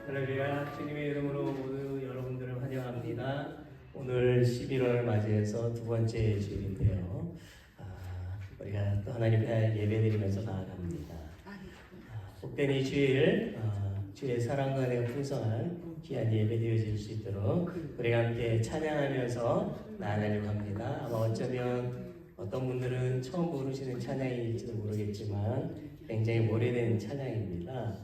할렐루야. 주님의 이름으로 모두 여러분들을 환영합니다. 오늘 11월 맞이해서 두 번째 주일인데요. 우리가 또 하나님 앞에 예배드리면서 나아갑니다. 복된 이 주일, 주의 사랑과 은혜가 풍성한 귀한 예배 되어질 수 있도록 우리가 함께 찬양하면서 나아가려고 합니다. 아마 어쩌면 어떤 분들은 처음 부르시는 찬양일지도 모르겠지만 굉장히 오래된 찬양입니다.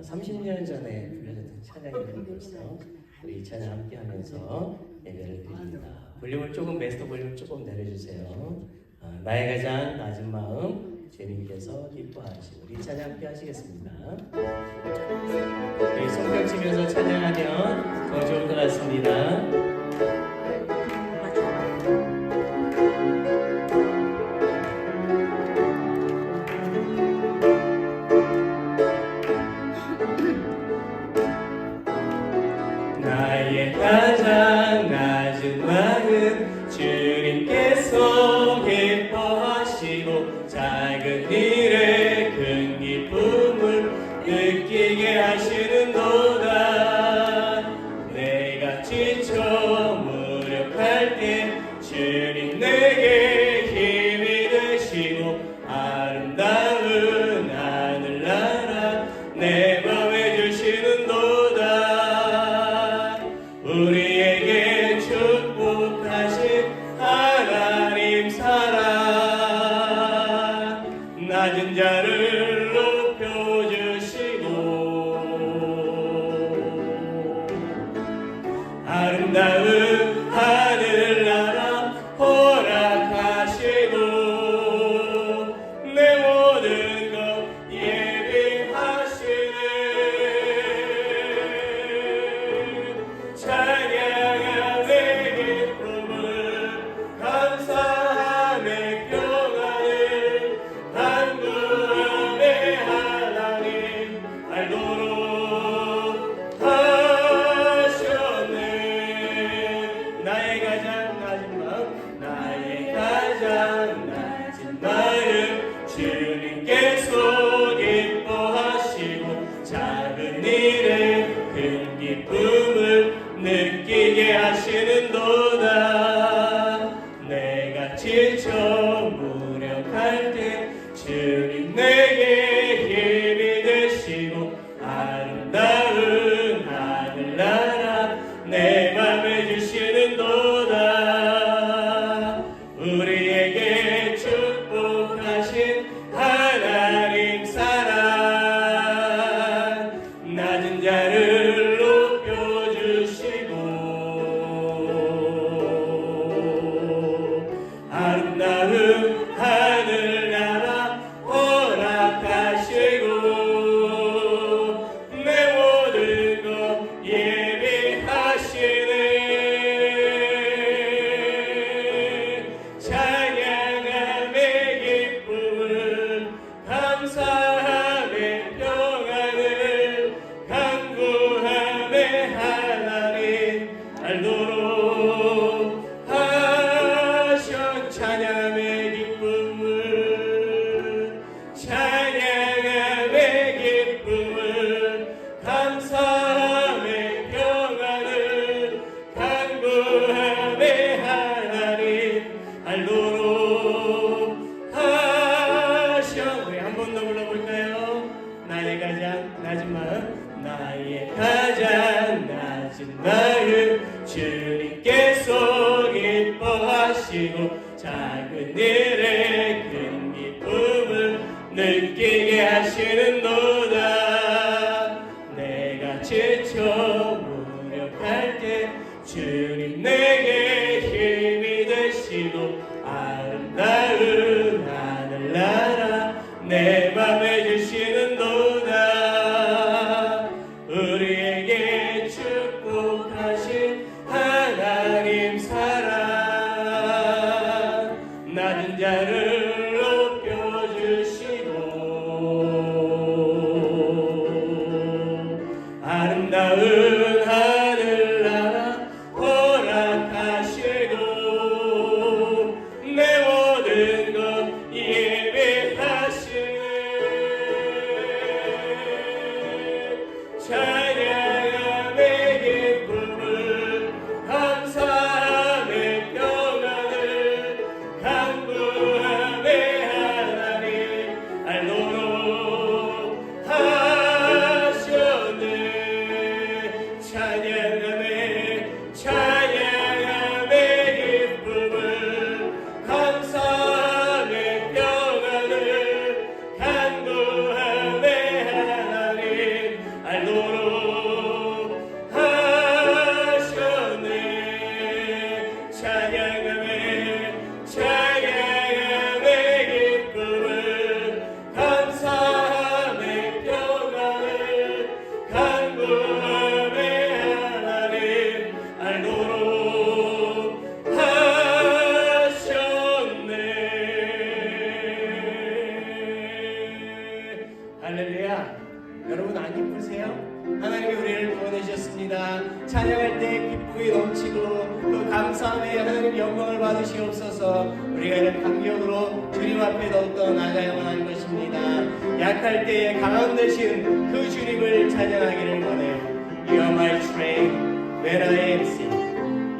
30년 전에 불려졌던 찬양이라서 우리 이 찬양 함께 하면서 예배를 드립니다. 볼륨을 조금, 메스터 볼륨 조금 내려주세요. 나의 가장 낮은 마음 주님께서 기뻐하시고 우리 찬양 함께 하시겠습니다. 우리 손뼉 치면서 찬양하면 더 좋을 것 같습니다. 나의 가장 낮은 마음 주님께서 기뻐하시고 작은 일에 큰 기쁨을 느끼게 하시는도다. 내가 지쳐 무력할 때 주님 내게 힘이 되시고 아름다운 하늘나라 내 맘에 주시는도다. 우리에게 축복하신 하나님 사랑 낮은 자를 높여주시고 아름다운 하늘나라 허락하시고 내 모든 것 예비하시네. 찬양함의 기쁨을 감사함의 평안을 간구함의 하나님 알도록 하셨네. 나의 가장 낮은 마음 나의 가장 낮은 마음 주님께서 기뻐하시고 작은 일에 큰 기쁨을 느끼게 하시는도다. 내가 지쳐 무력할 때 주님 내게 힘이 되시고 아름다운 하늘나라 내 맘에 주시는도다. 우리에게 축복하신 하나님 사랑 낮은 자를 높여주시고 아름다운 하늘나라 허락하시고 내 모든 것 예비하시네. 찬양함의 기쁨을 감사함의 평안을 간구함의 하나님 알도록 하셨. 찬양함의 기쁨을 찬양함의 기쁨을 감사함의 평안을 간구함의 하나님 알도록 하셔. 우리 한 번 더 불러볼까요? 나의 가장 낮은 마음 나의 가장 낮은 마음 주님께서 기뻐하시고 작은 일에 큰 기쁨을 느끼게 하시는도다. 내가 지쳐 무력할 때 주님 내게 힘이 되시고 아름다운 하늘나라 내 맘에 주시는도다. 우리에게 축복하신 하나님 사랑 낮은 자를 높여주시고 아름다운 하늘나라 허락하시고 내 모든 것 예배하시네. 찬양 알도록 하셨네. 찬양함에 찬양함에 기쁨을 감사함에 평안을 간구함에 하나님 알도록 하셨네. 할렐루야. 여러분 안 기쁘세요? 하나님이 우리를 구원해주셨습니다. 찬양할 때 기쁨이 넘치고 또 감사함에 하나님 영광을 받으시옵소서. 우리가 이런 감격으로 주님 앞에 더욱더 나아가야만 하는 것입니다. 약할 때에 강함 되신 그 주님을 찬양하기를 원해요. You are my strength when I am sick.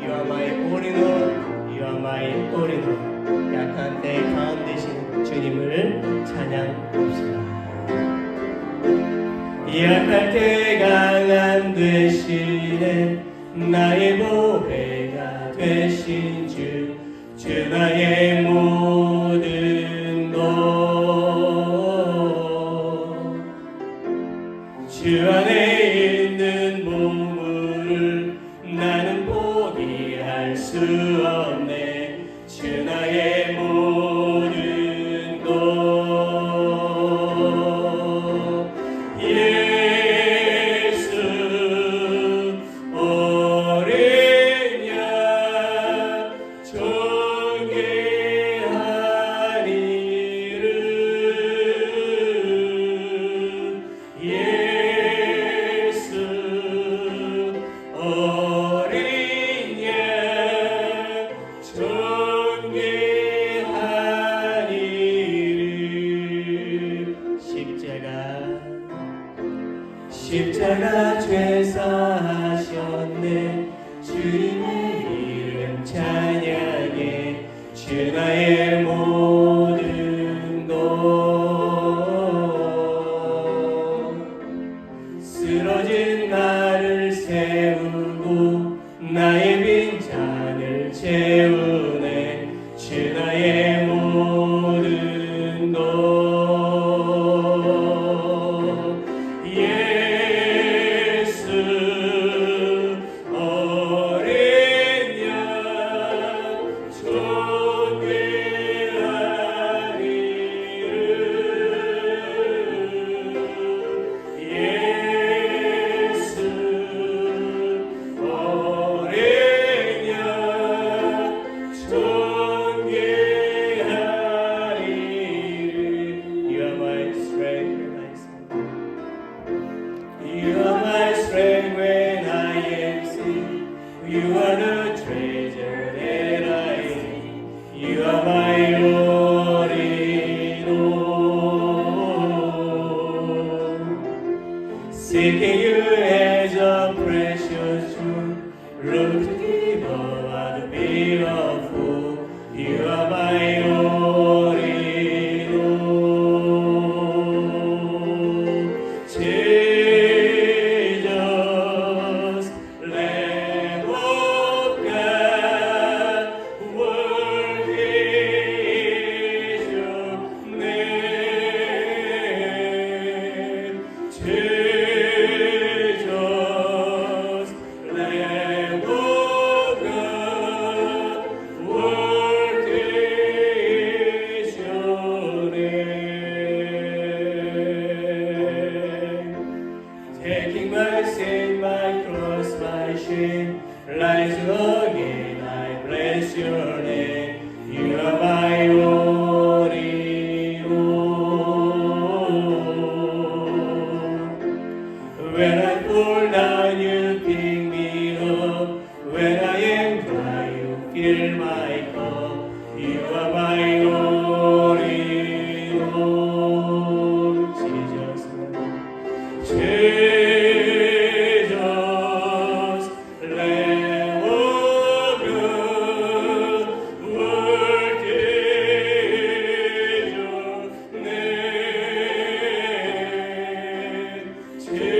You are my all in all. You are my all in all. 약한 때에 강함 되신 주님을 찬양합시다. 약할 때 강한 되시네. 나의 보배가 되신 주, 주 나의 모든 것. 주 안에 있는 보물을 나는 포기할 수 없네. 주 나의 모든 것. 십자가 죄사하셨네. 주님의 이름 찬양해. 주 나의 모든 것. 쓰러진 나를 세우고 나의 빈잔을 채우네. 주 나의 모든 것. You are the treasure that I see. You are my all in all. Seeking you as a precious jewel, room to give all to be a fool. You are my all in all. Jesus, Lamb of God, worthy is your name. Jesus, Lamb of God, worthy is your name. Taking my sin, my cross, my shame, rise again, I bless your name. You are my all in all. When I fall down, you pick me up. When I am dry, you fill my cup. You are my all in all. Jesus, Jesus, Lamb of God, worthy is your name. Jesus,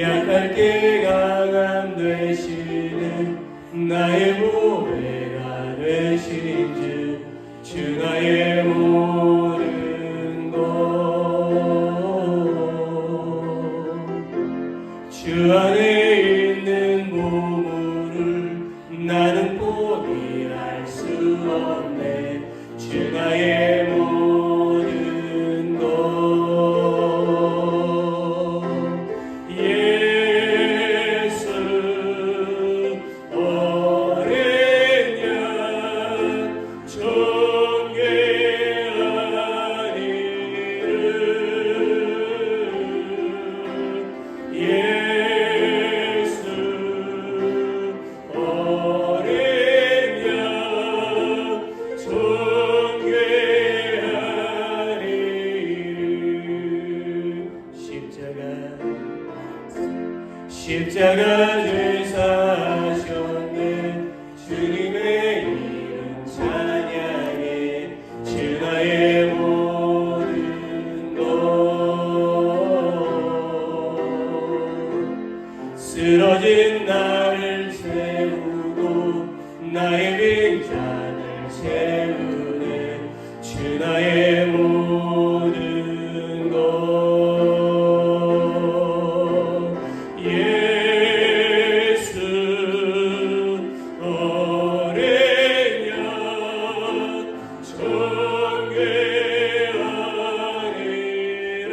약할 때 강함 되시는 나의 보배가 되신즉 주 나의 모든 것 주 안에 있는 보물을 나는 포기할 수 없네 주 나의 모든 것 예수 어린 양 존귀하니를 예수 어린 양 존귀하니를 십자가 죄사하셨네 주님의 이름 찬양해 주 나의 모든 것 쓰러진 나를 세우고 나의 빈잔을 채우네 주 나의 모든 것 예수 어린 양 존귀하니를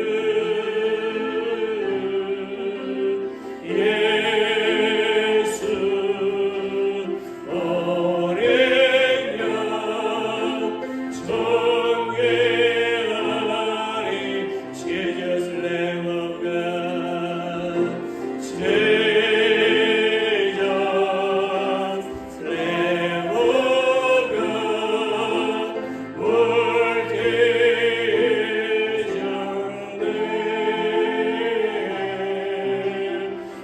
예수 어린 양 존귀하니 Jesus Lamb of God Jesus Lamb of God worthy is your name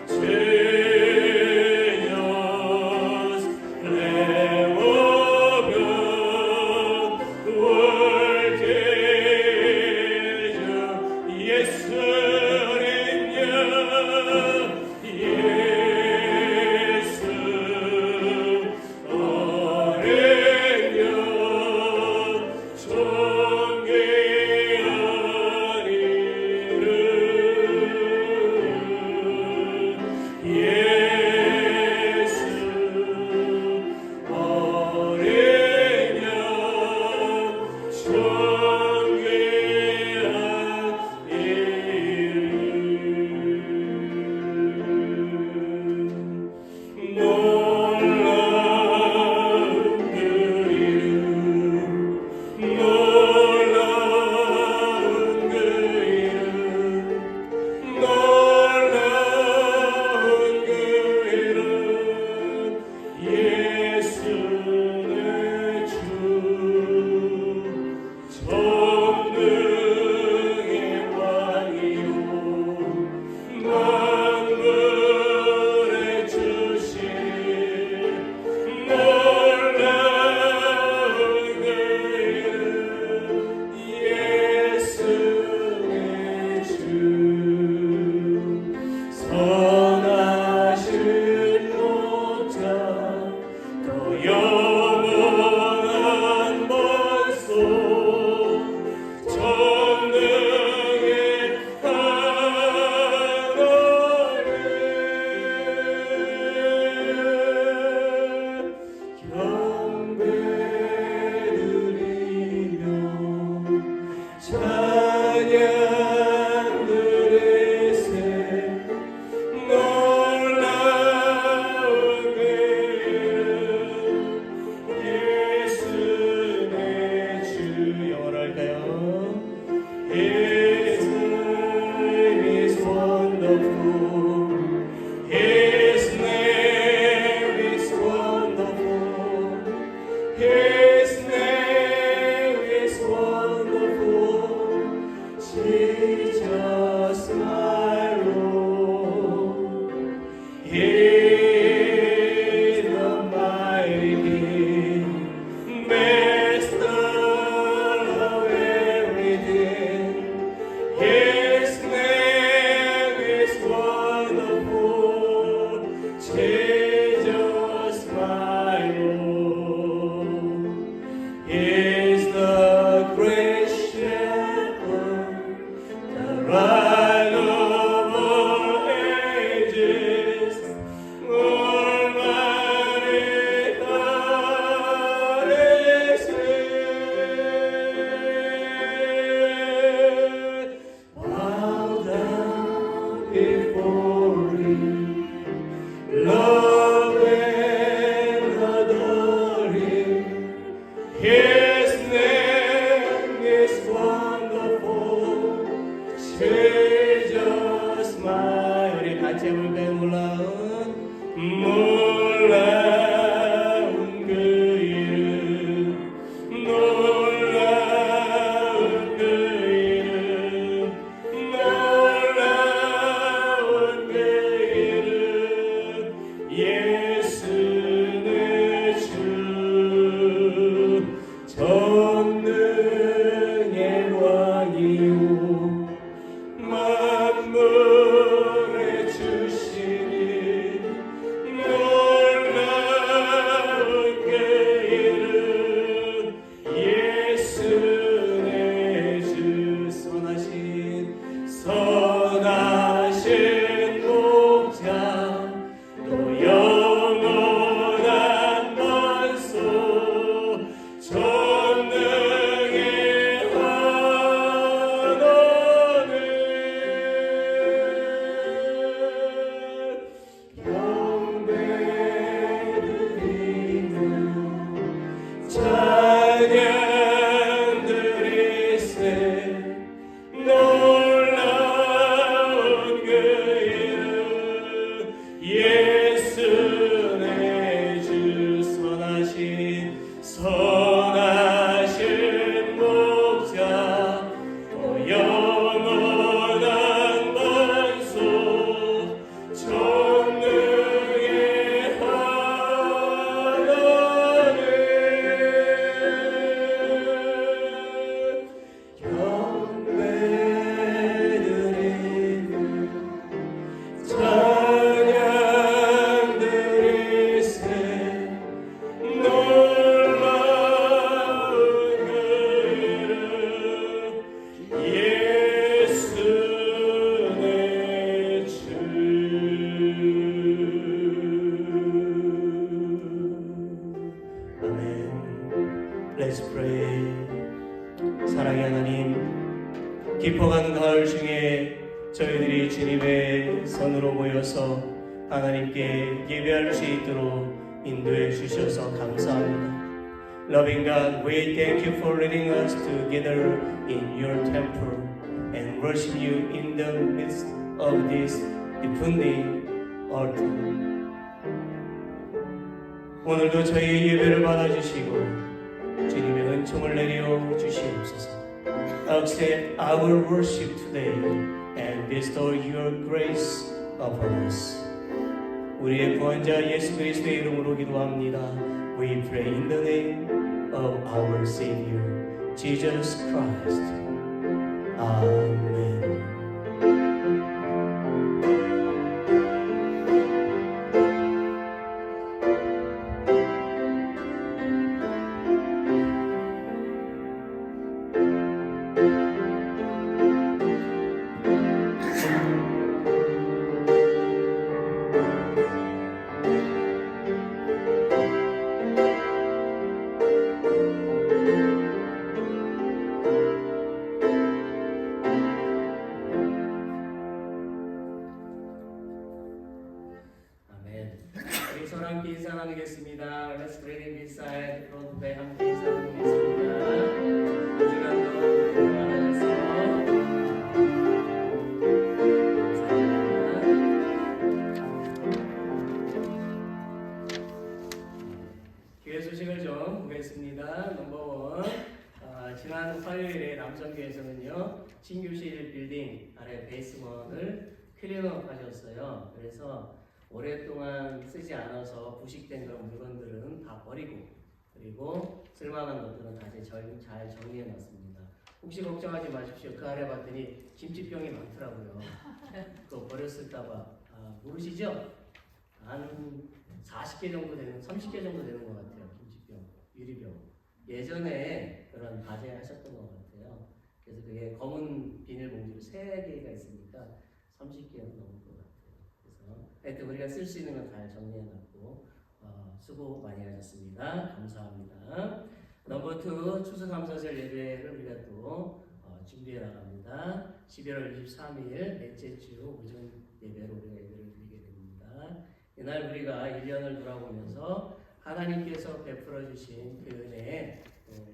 Jesus Lamb of God worthy is your 예수 어린 양 예수 어린 양 존귀하니를 예수 어린 양 존귀하니를 놀라운 그 이름 놀라운 그 이름 놀라운 그 이름 예수 내 주 전능의 왕이요 만물의 주신 놀라운 그 이름 예수 내 주 선하신 목자 더 영원한 번소 전능의 하나님 경배 드리며 찬양 드리세 같이 해볼까요? 놀라운 그 이름, 놀라운 그 이름, 놀라운 그 이름, 예수 내 주, 전능의 왕이요 만물의 주시니 놀라운 그 이름, 예수 내 주, 선하신 목자, 또 영원한 반석, 전능의 하나님, 경배드리며 찬양 드리세, 놀라운 그 이름, 예수 내 주, 선하신 목자, 또 영원한 반석, 전능의 하나님, 경배드리며 찬양 드리세, 놀라운 그 이름, 예수 내 주. 아멘. Let's pray. 사랑의 하나님, 깊어가는 가을 중에 저희들이 주님의 손으로 모여서 하나님께 예배할 수 있도록 인도해 주셔서 감사합니다. Loving God, we thank you for leading us together in your temple and worship you in the midst of this evening altar. 오늘도 저희의 예배를 받아주시고 주님의 은총을 내려 주시옵소서. Accept our worship today and bestow your grace upon us. 우리의 구원자 예수 그리스도의 이름으로 기도합니다. We pray in the name of our Savior, Jesus Christ. 아멘. 함께 인사 나누겠습니다. Let's pray in this side. 프로그램 함께 인사 나누겠습니다. 한 주간도 고생 많으셨어요. 교회 소식을 좀 보겠습니다. 넘버원, 지난 화요일에 남성교회에서는요 신교실 빌딩 아래 베이스먼을 클린업 하셨어요. 그래서 오랫동안 쓰지 않아서 부식된 그런 물건들은 다 버리고, 그리고 쓸만한 것들은 다시 잘 정리해 놨습니다. 혹시 걱정하지 마십시오. 그 아래 봤더니 김치병이 많더라고요. 그거 버렸을까봐. 모르시죠? 한 40개 정도 되는, 30개 정도 되는 것 같아요. 김치병, 유리병. 예전에 그런 과제 하셨던 것 같아요. 그래서 그게 검은 비닐봉지로 3개가 있으니까 30개는 넘을 것 같아요. 하여튼 우리가 쓸 수 있는 건 잘 정리해놨고 수고 많이 하셨습니다. 감사합니다. 넘버 2 추수감사절 예배를 우리가 또 준비해 나갑니다. 11월 23일 넷째 주 오전 예배로 우리가 예배를 드리게 됩니다. 이날 우리가 1년을 돌아보면서 하나님께서 베풀어 주신 그 은혜에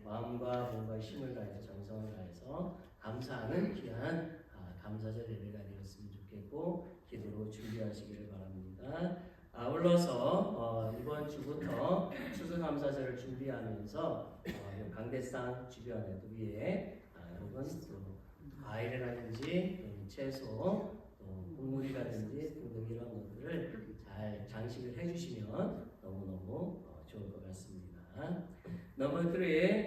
마음과 몸과 힘을 다해서 정성을 다해서 감사하는 귀한 감사절 예배가 되었으면 좋겠고, 기도로 준비하시기를 바랍니다. 아울러서 이번 주부터 추수감사절을 준비하면서 강대상 주변에 또 위에 여러분 또 과일이라든지 채소 또 국물이라든지 등등 이런 것들을 잘 장식을 해주시면 너무너무 좋을 것 같습니다. 넘버 3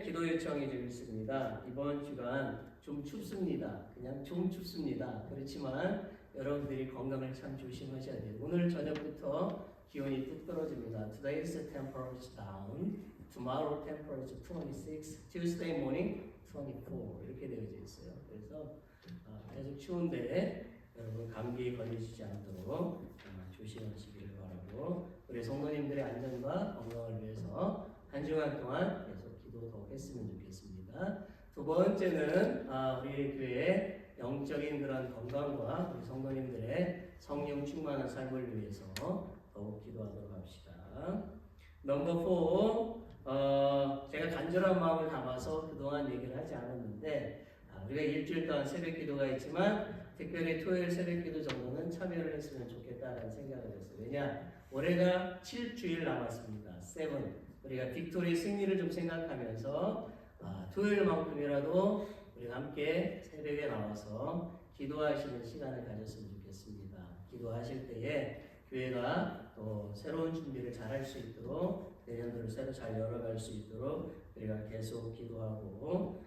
기도 요청이 좀 있습니다. 이번 주간 좀 춥습니다. 그냥 좀 춥습니다. 그렇지만 여러분들이 건강을 참 조심하셔야 돼요. 오늘 저녁부터 기온이 뚝 떨어집니다. Today's temperature down. Tomorrow temperature 26. Tuesday morning 24. 이렇게 되어져 있어요. 그래서 계속 추운데 여러분 감기에 걸리시지 않도록 조심하시기를 바라고 우리 성도님들의 안전과 건강을 위해서 한 주간 동안 계속 기도 더욱 했으면 좋겠습니다. 두 번째는 우리 교회 영적인 그런 건강과 우리 성도님들의 성령 충만한 삶을 위해서 더욱 기도하도록 합시다. 넘버 4 제가 간절한 마음을 담아서 그동안 얘기를 하지 않았는데 우리가 일주일 동안 새벽 기도가 있지만 특별히 토요일 새벽 기도 정도는 참여를 했으면 좋겠다는 생각을 했어요. 왜냐? 올해가 7주일 남았습니다. 7. 우리가 빅토리 승리를 좀 생각하면서 토요일만큼이라도 우리가 함께 새벽에 나와서 기도하시는 시간을 가졌으면 좋겠습니다. 기도하실 때에 교회가 또 새로운 준비를 잘 할 수 있도록 내년도를 새로 잘 열어갈 수 있도록 우리가 계속 기도하고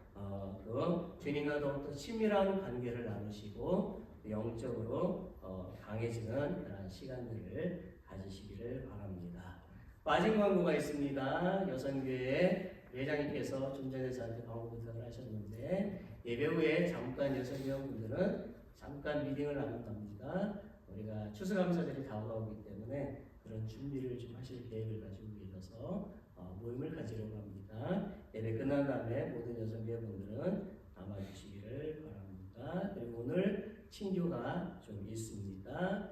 또 주님과 더욱더 친밀한 관계를 나누시고 영적으로 강해지는 그런 시간들을 가지시기를 바랍니다. 빠진 광고가 있습니다. 여성교회 회장님께서 좀 전에 저한테 광고 부탁을 하셨는데 예배 후에 잠깐 여성회원분들은 잠깐 미팅을 나눈답니다. 우리가 추수감사절이 다가오기 때문에 그런 준비를 좀 하실 계획을 가지고 계셔서 모임을 가지려고 합니다. 예배 끝난 다음에 모든 여성회원분들은 남아주시기를 바랍니다. 그리고 오늘 친교가 좀 있습니다.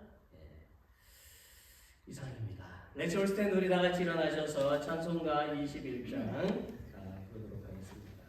이상입니다. Let's all stand. 우리 다 같이 일어나셔서 찬송가 21장 부르도록 하겠습니다.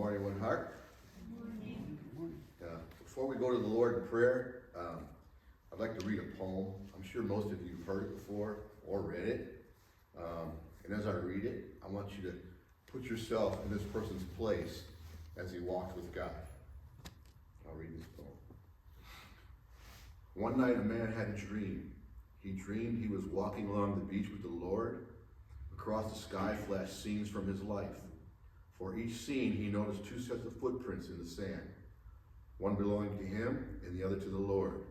morning, One Heart. Before we go to the Lord in prayer, I'd like to read a poem. I'm sure most of you have heard it before or read it. And as I read it, I want you to put yourself in this person's place as he walked with God. I'll read this poem. One night a man had a dream. He dreamed he was walking along the beach with the Lord. Across the sky flashed scenes from his life. For each scene he noticed two sets of footprints in the sand, one belonging to him and the other to the Lord.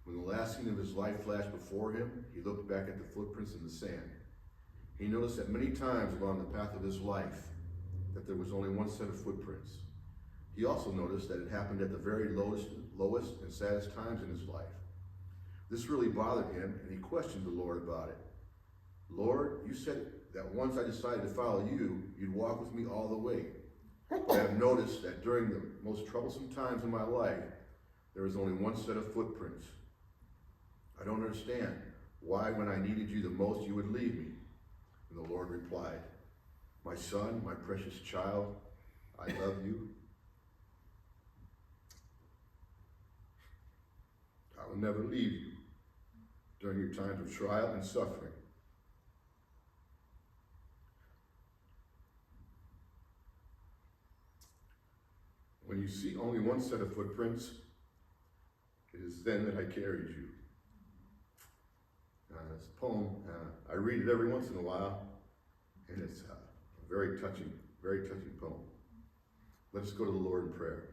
When the last scene of his life flashed before him, he looked back at the footprints in the sand. He noticed that many times along the path of his life that there was only one set of footprints. He also noticed that it happened at the very lowest and saddest times in his life. This really bothered him, and he questioned the Lord about it. Lord, you said that once I decided to follow you, you'd walk with me all the way. But I have noticed that during the most troublesome times in my life, there was only one set of footprints. I don't understand why when I needed you the most, you would leave me. And the Lord replied, my son, my precious child, I love you. I will never leave you during your times of trial and suffering. When you see only one set of footprints, it is then that I carried you. It's a poem. I read it every once in a while, and it's a very touching poem. Let us go to the Lord in prayer.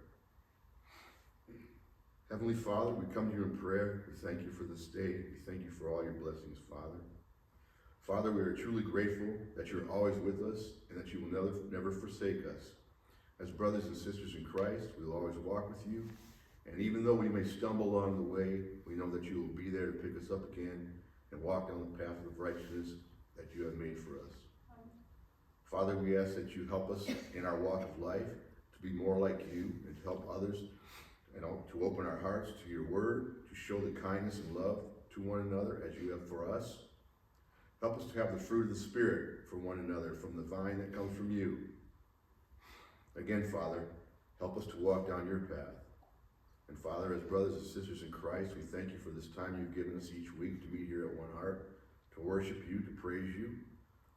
Heavenly Father, we come to you in prayer. We thank you for this day. We thank you for all your blessings, Father. Father, we are truly grateful that you're always with us and that you will never forsake us. As brothers and sisters in Christ, we will always walk with you. And even though we may stumble along the way, we know that you will be there to pick us up again and walk down the path of righteousness that you have made for us. Father, we ask that you help us in our walk of life to be more like you and to help others, to open our hearts to your word, to show the kindness and love to one another as you have for us. Help us to have the fruit of the Spirit for one another from the vine that comes from you. Again, Father, help us to walk down your path. And Father, as brothers and sisters in Christ, we thank you for this time you've given us each week to meet here at One Heart, to worship you, to praise you.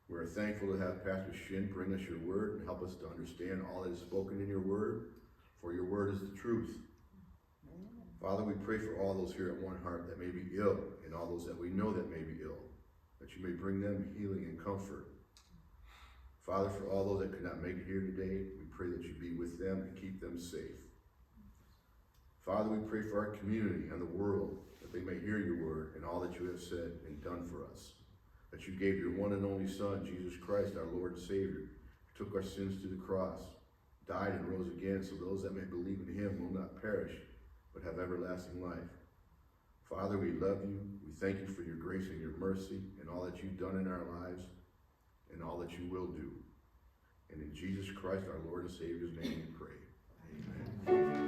We're thankful to have Pastor Shin bring us your word and help us to understand all that is spoken in your word, for your word is the truth. Father, we pray for all those here at One Heart that may be ill and all those that we know that may be ill, that you may bring them healing and comfort. Father, for all those that could not make it here today, we pray that you be with them and keep them safe. Father, we pray for our community and the world, that they may hear your word and all that you have said and done for us. That you gave your one and only Son, Jesus Christ, our Lord and Savior, who took our sins to the cross, died and rose again, so those that may believe in him will not perish, but have everlasting life. Father, we love you. We thank you for your grace and your mercy and all that you've done in our lives and all that you will do. And in Jesus Christ, our Lord and Savior's name we pray. Amen.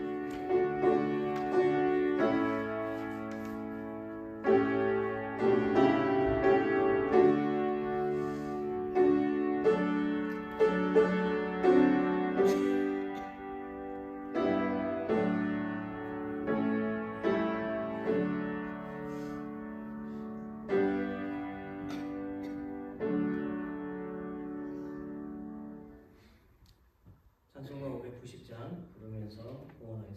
찬송가 590장 부르면서 응원하겠습니다.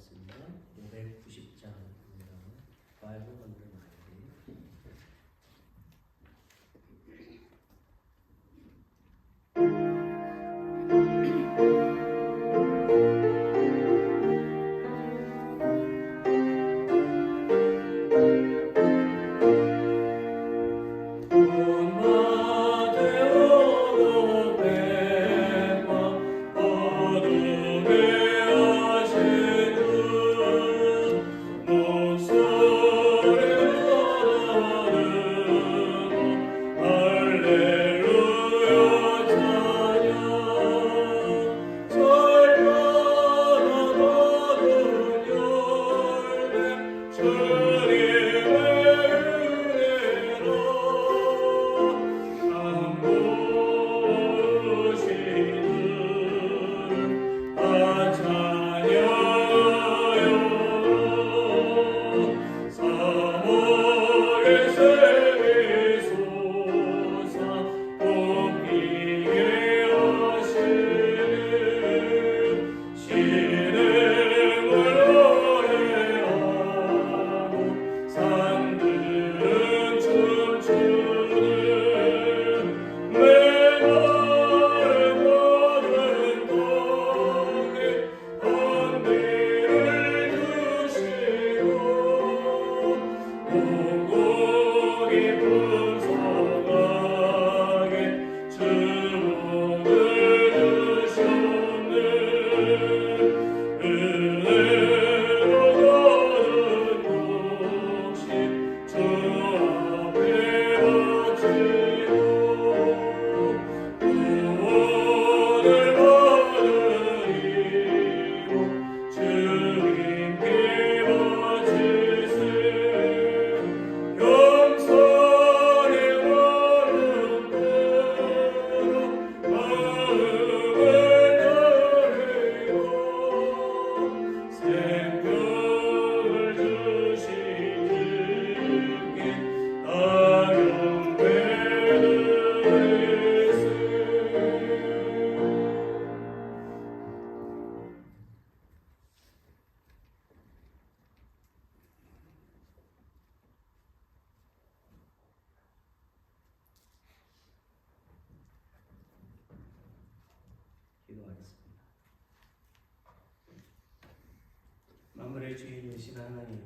만물의 주인이신 하나님,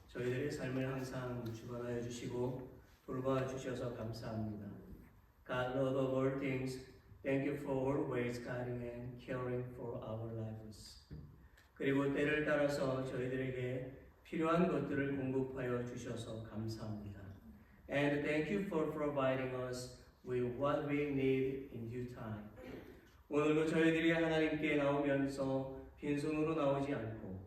저희들의 삶을 항상 주관하여 주시고 돌봐 주셔서 감사합니다. God, Lord of all things, thank you for always guiding and caring for our lives. 그리고 때를 따라서 저희들에게 필요한 것들을 공급하여 주셔서 감사합니다. And thank you for providing us with what we need in due time. 오늘도 저희들이 하나님께 나오면서 빈손으로 나오지 않고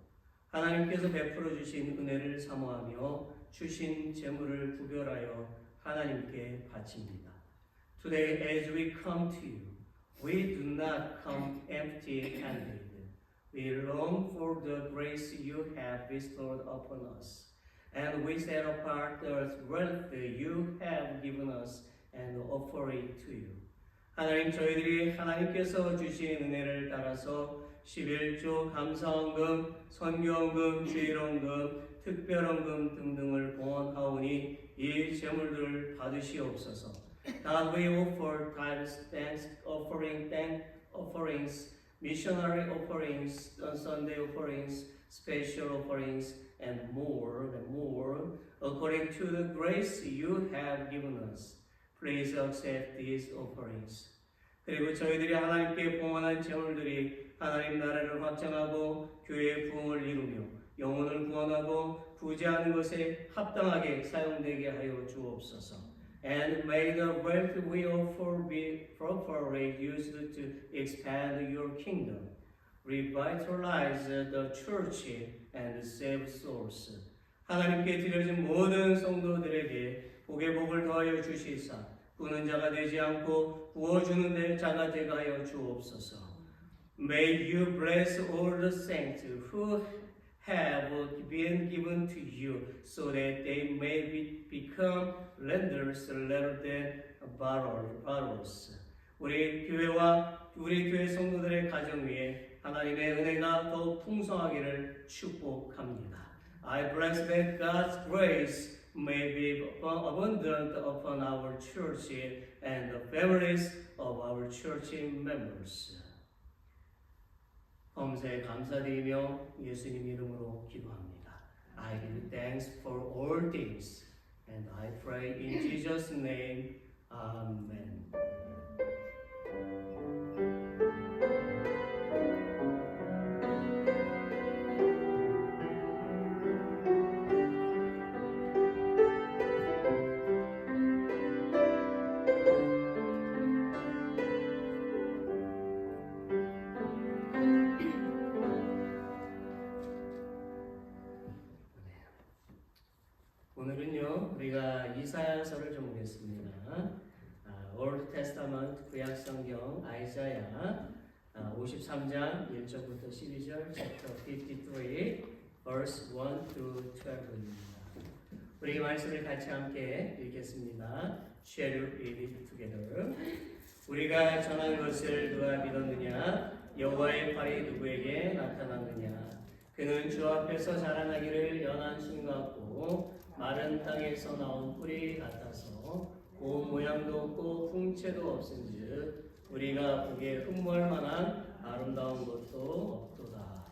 하나님께서 베풀어 주신 은혜를 사모하며 주신 재물을 구별하여 하나님께 바칩니다. Today as we come to you, we do not come empty-handed. We long for the grace you have bestowed upon us, and we set apart the wealth you have given us and offer it to you. 하나님, 저희들이 하나님께서 주신 은혜를 따라서 11조 감사헌금, 선교헌금, 주일헌금, 특별헌금 등등을 봉헌하오니 이 제물들을 받으시옵소서. God, we offer tithes, thanks offerings, missionary offerings, Sunday offerings, special offerings, and more, according to the grace you have given us. Please accept these offerings. 그리고 저희들이 하나님께 봉헌한 제물들이 하나님 나라를 확장하고 교회의 부흥을 이루며 영혼을 구원하고 구제하는 것에 합당하게 사용되게 하여 주옵소서. And may the wealth we offer be properly used to expand your kingdom, revitalize the church, and save souls. 하나님께 드려진 모든 성도들에게 복의 복을 더하여 주시사 부는 자가 되지 않고 부어주는 자가 되게 하여 주옵소서. May you bless all the saints who have been given to you, so that they may become lenders rather than borrowers. 우리 교회와 우리 교회 성도들의 가정 위에 하나님의 은혜가 더 풍성하기를 축복합니다. I bless that God's grace may be abundant upon our church and the families of our church members. 범사에 감사드리며 예수님 이름으로 기도합니다. I give thanks for all things, and I pray in Jesus' name. Amen. 오늘은요 우리가 이사야서를 좀 보겠습니다. Old Testament 구약 성경 아이사야 53장 1절부터 12절 chapter 53 verse 1 through 12입니다. 우리 말씀을 같이 함께 읽겠습니다. Shall we read it together? 우리가 전한 것을 누가 믿었느냐? 여호와의 팔이 누구에게 나타났느냐? 그는 주 앞에서 자라나기를 연한 순 같고 마른 땅에서 나온 뿌리 같아서 고운 모양도 없고 풍채도 없은즉 우리가 보기에 흠모할 만한 아름다운 것도 없도다.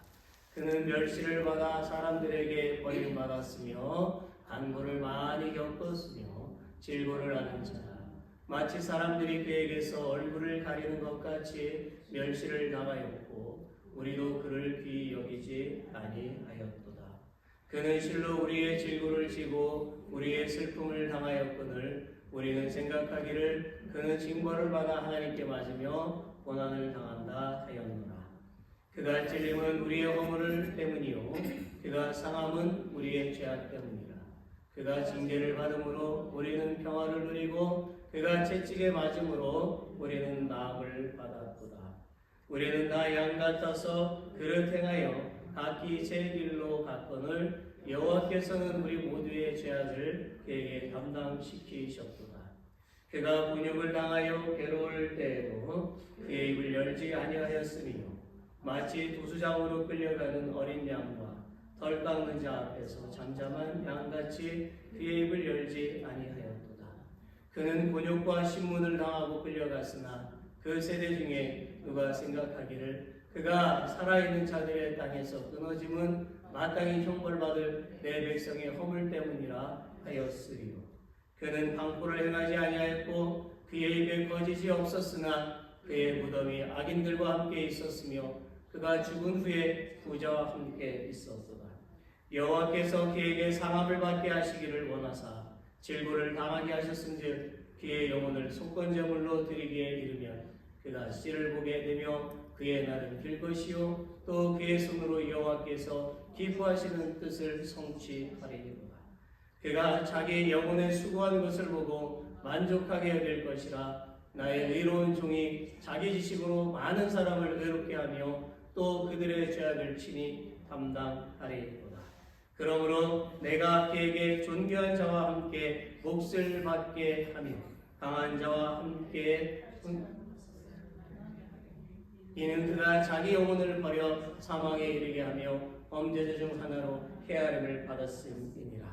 그는 멸시를 받아 사람들에게 버림받았으며 간고를 많이 겪었으며 질고를 하는 자라. 마치 사람들이 그에게서 얼굴을 가리는 것 같이 멸시를 당하였고 우리도 그를 귀히 여기지 아니하였도다. 그는 실로 우리의 질고를 지고 우리의 슬픔을 당하였거늘 우리는 생각하기를 그는 징벌을 받아 하나님께 맞으며 고난을 당한다 하였노라. 그가 찔림은 우리의 허물 때문이요 그가 상함은 우리의 죄악 때문이라. 그가 징계를 받음으로 우리는 평화를 누리고 그가 채찍에 맞음으로 우리는 나음을 받았도다. 우리는 다 양 같아서 그를 행하여 각기 제 길로 갔거늘 여호와께서는 우리 모두의 죄악을 그에게 담당시키셨도다. 그가 분육을 당하여 괴로울 때에도 그의 입을 열지 아니하였으며 마치 도수장으로 끌려가는 어린 양과 덜 깎는 자 앞에서 잠잠한 양같이 그의 입을 열지 아니하였도다. 그는 곤욕과 신문을 당하고 끌려갔으나 그 세대 중에 누가 생각하기를 그가 살아있는 자들의 땅에서 끊어짐은 마땅히 형벌받을 내 백성의 허물 때문이라 하였으리요. 그는 강포를 행하지 아니하였고 그의 입에 거짓이 없었으나 그의 무덤이 악인들과 함께 있었으며 그가 죽은 후에 부자와 함께 있었도다. 여호와께서 그에게 상함을 받게 하시기를 원하사 질고를 당하게 하셨은즉 그의 영혼을 속건제물로 드리기에 이르면 그가 씨를 보게 되며 그의 날은 길 것이요 또 그의 손으로 여호와께서 기뻐하시는 뜻을 성취하리로다. 그가 자기 영혼의 수고한 것을 보고 만족하게 여길 것이라. 나의 의로운 종이 자기 지식으로 많은 사람을 의롭게 하며 또 그들의 죄악을 친히 담당하리로다. 그러므로 내가 그에게 존귀한 자와 함께 몫을 받게 하며 강한 자와 함께 이는 그가 자기 영혼을 버려 사망에 이르게 하며 범죄자 중 하나로 헤아림을 받았음이니라.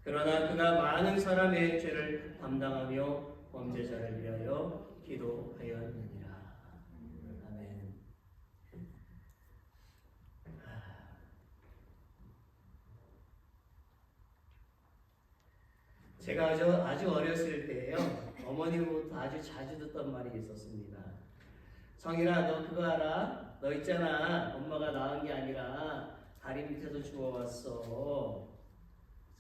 그러나 그가 많은 사람의 죄를 담당하며 범죄자를 위하여 기도하였느니라. 아멘. 제가 아주 어렸을 때에요, 어머니로부터 아주 자주 듣던 말이 있었습니다. 성일아, 너 그거 알아? 너 있잖아, 엄마가 낳은 게 아니라 다리 밑에서 죽어왔어.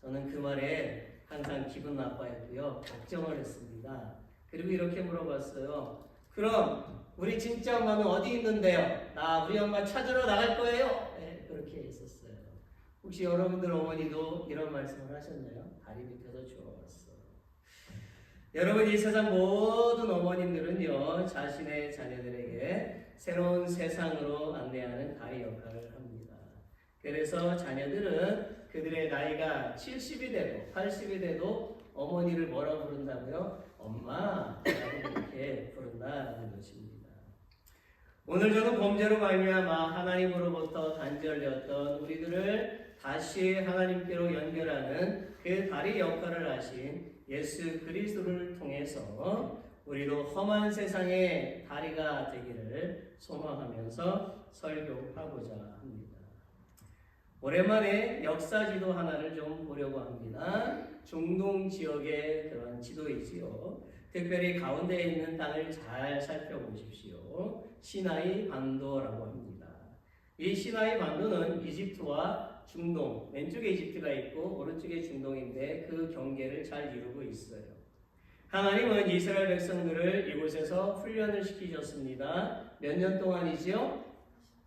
저는 그 말에 항상 기분 나빠했고요, 걱정을 했습니다. 그리고 이렇게 물어봤어요. 그럼 우리 진짜 엄마는 어디 있는데요? 우리 엄마 찾으러 나갈 거예요? 네, 그렇게 했었어요. 혹시 여러분들 어머니도 이런 말씀을 하셨나요? 다리 밑에서 죽어왔어. 여러분, 이 세상 모든 어머님들은요, 자신의 자녀들에게 새로운 세상으로 안내하는 다리 역할을 합니다. 그래서 자녀들은 그들의 나이가 70이 돼도 80이 돼도 어머니를 뭐라 부른다고요? 엄마라고 이렇게 부른다는 것입니다. 오늘 저는 범죄로 말미암아 하나님으로부터 단절되었던 우리들을 다시 하나님께로 연결하는 그 다리 역할을 하신 예수 그리스도를 통해서 우리도 험한 세상의 다리가 되기를 소망하면서 설교하고자 합니다. 오랜만에 역사지도 하나를 좀 보려고 합니다. 중동 지역의 그런 지도이지요. 특별히 가운데에 있는 땅을 잘 살펴보십시오. 시나이 반도라고 합니다. 이 시나이 반도는 이집트와 중동, 왼쪽에 이집트가 있고 오른쪽에 중동인데 그 경계를 잘 이루고 있어요. 하나님은 이스라엘 백성들을 이곳에서 훈련을 시키셨습니다. 몇 년 동안이지요?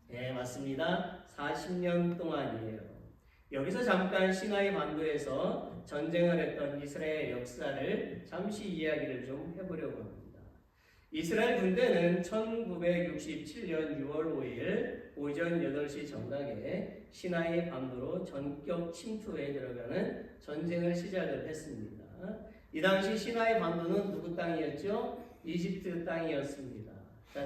네, 맞습니다. 40년 동안이에요. 여기서 잠깐 시나이 반도에서 전쟁을 했던 이스라엘 역사를 잠시 이야기를 좀 해보려고 합니다. 이스라엘 군대는 1967년 6월 5일 오전 8시 정각에 시나이 반도로 전격 침투에 들어가는 전쟁을 시작을 했습니다. 이 당시 시나이 반도는 누구 땅이었죠? 이집트 땅이었습니다.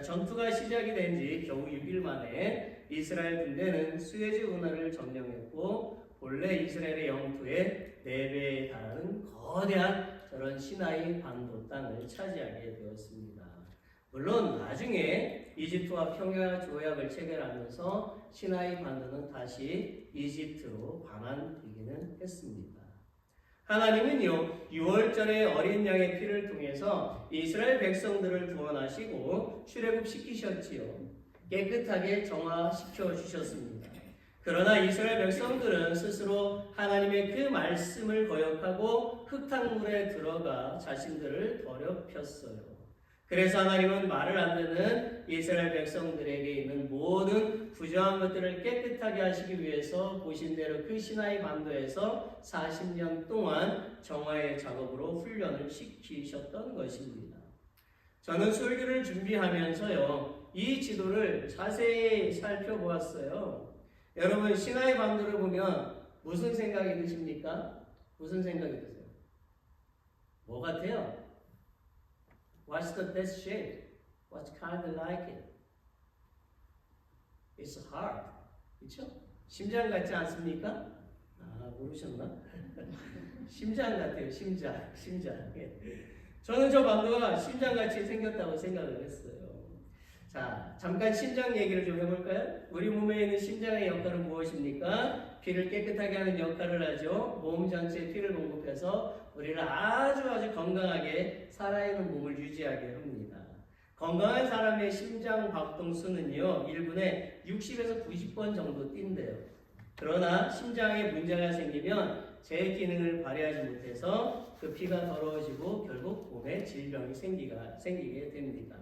전투가 시작이 된 지 겨우 6일 만에 이스라엘 군대는 수에즈 운하를 점령했고 본래 이스라엘의 영토의 4배에 달하는 거대한 저런 시나이 반도 땅을 차지하게 되었습니다. 물론 나중에 이집트와 평화 조약을 체결하면서 시나이 반도는 다시 이집트로 반환되기는 했습니다. 하나님은요, 6월절의 어린 양의 피를 통해서 이스라엘 백성들을 구원하시고 출애굽시키셨지요. 깨끗하게 정화시켜 주셨습니다. 그러나 이스라엘 백성들은 스스로 하나님의 그 말씀을 거역하고 흙탕물에 들어가 자신들을 더럽혔어요. 그래서 하나님은 말을 안 듣는 이스라엘 백성들에게 있는 모든 부정한 것들을 깨끗하게 하시기 위해서 보신 대로 그 시나이 반도에서 40년 동안 정화의 작업으로 훈련을 시키셨던 것입니다. 저는 설교를 준비하면서요, 이 지도를 자세히 살펴보았어요. 여러분, 시나이 반도를 보면 무슨 생각이 드십니까? 무슨 생각이 드세요? 뭐 같아요? What's the best shape? What's kind of like it? It's hard. 그렇죠? 심장 같지 않습니까? 모르셨나? 심장 같아요. 심장. 저는 저 반도가 심장같이 생겼다고 생각을 했어요. 자, 잠깐 심장 얘기를 좀 해볼까요? 우리 몸에 있는 심장의 역할은 무엇입니까? 피를 깨끗하게 하는 역할을 하죠. 몸 전체에 피를 공급해서 우리를 아주 건강하게 살아있는 몸을 유지하게 합니다. 건강한 사람의 심장 박동수는요, 1분에 60에서 90번 정도 뛴대요. 그러나 심장에 문제가 생기면 제 기능을 발휘하지 못해서 그 피가 더러워지고 결국 몸에 질병이 생기게 됩니다.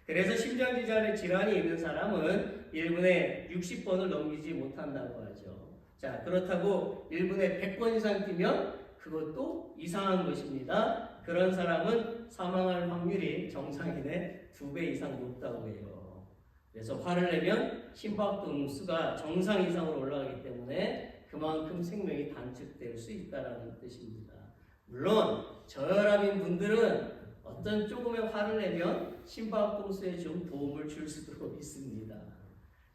그래서 심장질환의 질환이 있는 사람은 1분에 60번을 넘기지 못한다고 하죠. 자, 그렇다고 1분에 100번 이상 뛰면 그것도 이상한 것입니다. 그런 사람은 사망할 확률이 정상인의 2배 이상 높다고 해요. 그래서 화를 내면 심박동수가 정상 이상으로 올라가기 때문에 그만큼 생명이 단축될 수 있다는 뜻입니다. 물론 저혈압인 분들은 어떤 조금의 화를 내면 심박동수에 좀 도움을 줄 수도 있습니다.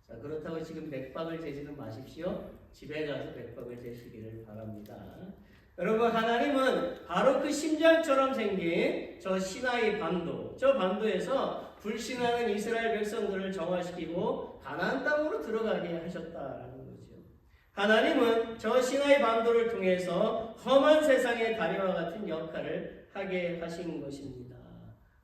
자, 그렇다고 지금 맥박을 재지는 마십시오. 집에 가서 맥박을 재시기를 바랍니다. 여러분, 하나님은 바로 그 심장처럼 생긴 저 시나이 반도, 저 반도에서 불신하는 이스라엘 백성들을 정화시키고 가나안 땅으로 들어가게 하셨다라는 거죠. 하나님은 저 시나이 반도를 통해서 험한 세상의 다리와 같은 역할을 하게 하신 것입니다.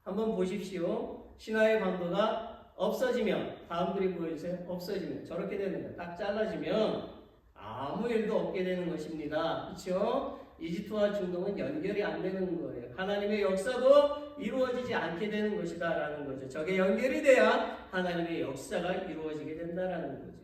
한번 보십시오. 시나이 반도가 없어지면, 다음 그림 보여주세요. 없어지면 저렇게 되는 거예요. 딱 잘라지면 아무 일도 없게 되는 것입니다. 그렇죠? 이집트와 중동은 연결이 안 되는 거예요. 하나님의 역사도 이루어지지 않게 되는 것이다 라는 거죠. 저게 연결이 돼야 하나님의 역사가 이루어지게 된다라는 거죠.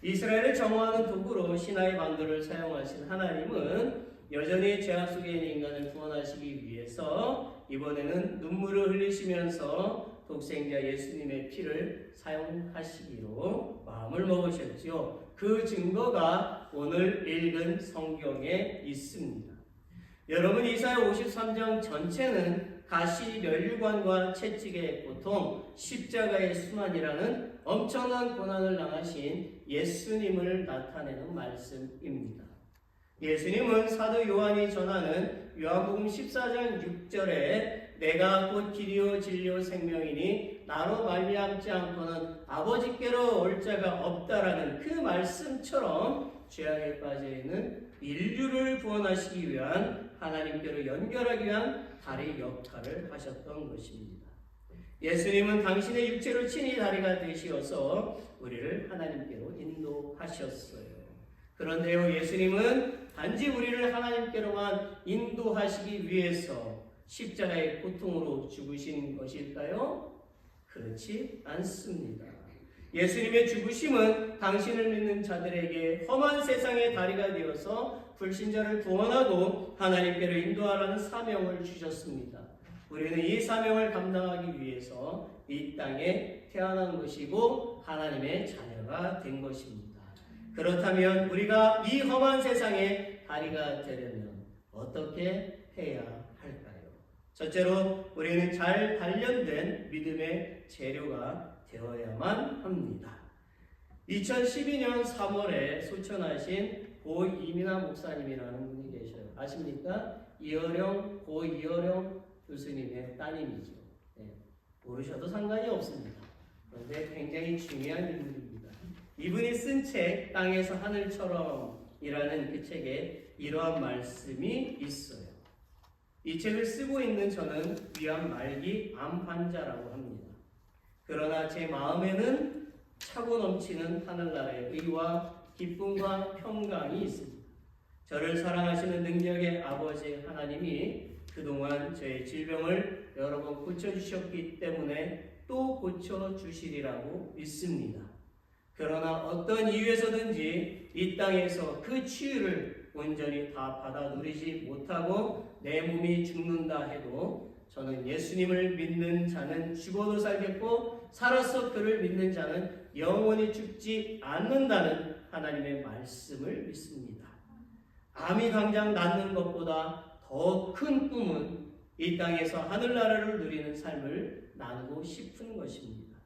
이스라엘을 정화하는 도구로 시나이 반도를 사용하신 하나님은 여전히 죄악 속에 있는 인간을 구원하시기 위해서 이번에는 눈물을 흘리시면서 독생자 예수님의 피를 사용하시기로 마음을 먹으셨지요. 그 증거가 오늘 읽은 성경에 있습니다. 여러분, 이사야 53장 전체는 가시 면류관과 채찍의 고통, 십자가의 수만이라는 엄청난 고난을 당하신 예수님을 나타내는 말씀입니다. 예수님은 사도 요한이 전하는 요한복음 14장 6절에 내가 곧 길이요 진리요 생명이니 나로 말미암지 않고는 아버지께로 올 자가 없다라는 그 말씀처럼 죄악에 빠져있는 인류를 구원하시기 위한 하나님께로 연결하기 위한 다리 역할을 하셨던 것입니다. 예수님은 당신의 육체로 친히 다리가 되시어서 우리를 하나님께로 인도하셨어요. 그런데요, 예수님은 단지 우리를 하나님께로만 인도하시기 위해서 십자가의 고통으로 죽으신 것일까요? 그렇지 않습니다. 예수님의 죽으심은 당신을 믿는 자들에게 험한 세상의 다리가 되어서 불신자를 구원하고 하나님께로 인도하라는 사명을 주셨습니다. 우리는 이 사명을 감당하기 위해서 이 땅에 태어난 것이고 하나님의 자녀가 된 것입니다. 그렇다면 우리가 이 험한 세상에 다리가 되려면 어떻게 해야 할까요? 첫째로 우리는 잘 단련된 믿음의 재료가 되어야만 합니다. 2012년 3월에 소천하신 고 이민아 목사님이라는 분이 계셔요. 아십니까? 고 이어령 교수님의 따님이죠. 네, 모르셔도 상관이 없습니다. 그런데 굉장히 중요한 인물입니다. 이분이 쓴 책 땅에서 하늘처럼이라는 그 책에 이러한 말씀이 있어요. 이 책을 쓰고 있는 저는 위암 말기 암 환자라고 합니다. 그러나 제 마음에는 차고 넘치는 하늘나라의 의와 기쁨과 평강이 있습니다. 저를 사랑하시는 능력의 아버지 하나님이 그동안 저의 질병을 여러 번 고쳐주셨기 때문에 또 고쳐주시리라고 믿습니다. 그러나 어떤 이유에서든지 이 땅에서 그 치유를 온전히 다 받아 누리지 못하고 내 몸이 죽는다 해도 저는 예수님을 믿는 자는 죽어도 살겠고 살아서 그를 믿는 자는 영원히 죽지 않는다는 하나님의 말씀을 믿습니다. 암이 당장 낫는 것보다 더 큰 꿈은 이 땅에서 하늘나라를 누리는 삶을 나누고 싶은 것입니다.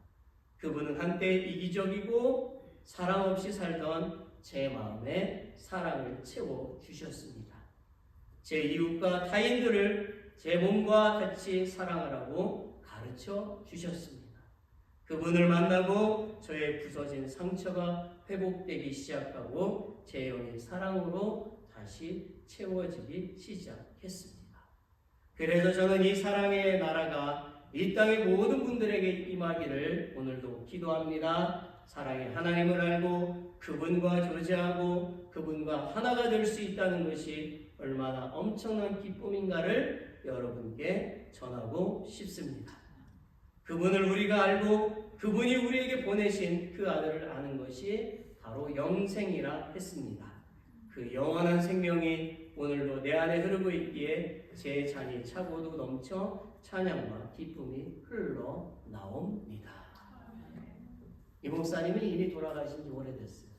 그분은 한때 이기적이고 사랑 없이 살던 제 마음에 사랑을 채워주셨습니다. 제 이웃과 타인들을 제 몸과 같이 사랑하라고 가르쳐 주셨습니다. 그분을 만나고 저의 부서진 상처가 회복되기 시작하고 제 영이 사랑으로 다시 채워지기 시작했습니다. 그래서 저는 이 사랑의 나라가 이 땅의 모든 분들에게 임하기를 오늘도 기도합니다. 사랑의 하나님을 알고 그분과 교제하고 그분과 하나가 될 수 있다는 것이 얼마나 엄청난 기쁨인가를 여러분께 전하고 싶습니다. 그분을 우리가 알고 그분이 우리에게 보내신 그 아들을 아는 것이 바로 영생이라 했습니다. 그 영원한 생명이 오늘도 내 안에 흐르고 있기에 제 잔이 차고도 넘쳐 찬양과 기쁨이 흘러나옵니다. 이 목사님이 이미 돌아가신 지 오래됐어요.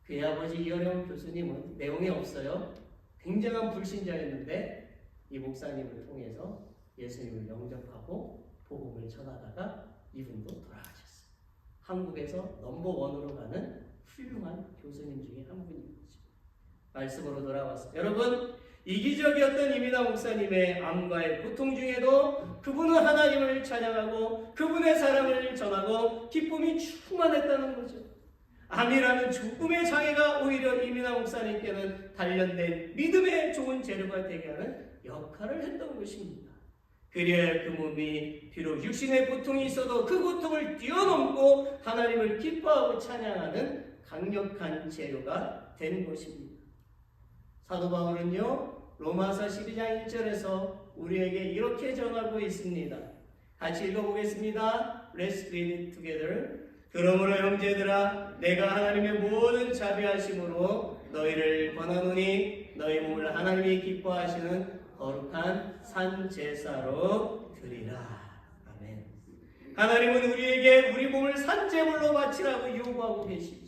그의 아버지 이어령 교수님은 내용이 없어요. 굉장한 불신자였는데 이 목사님을 통해서 예수님을 영접하고 복음을 전하다가 이분도 돌아가셨어요. 한국에서 넘버원으로 가는 훌륭한 교수님 중에 한 분이죠. 말씀으로 돌아왔어요. 여러분, 이기적이었던 이민아 목사님의 암과의 고통 중에도 그분은 하나님을 찬양하고 그분의 사랑을 전하고 기쁨이 충만했다는 거죠. 암이라는 죽음의 장애가 오히려 이민아 목사님께는 단련된 믿음의 좋은 재료가 되게 하는 역할을 했던 것입니다. 그래야 그 몸이 비록 육신의 고통이 있어도 그 고통을 뛰어넘고 하나님을 기뻐하고 찬양하는 강력한 재료가 된 것입니다. 사도 바울은요, 로마서 12장 1절에서 우리에게 이렇게 전하고 있습니다. 같이 읽어보겠습니다. Let's read it together. 그러므로 형제들아, 내가 하나님의 모든 자비하심으로 너희를 권하노니 너희 몸을 하나님이 기뻐하시는 거룩한 산 제사로 드리라. 아멘. 하나님은 우리에게 우리 몸을 산제물로 바치라고 요구하고 계시죠.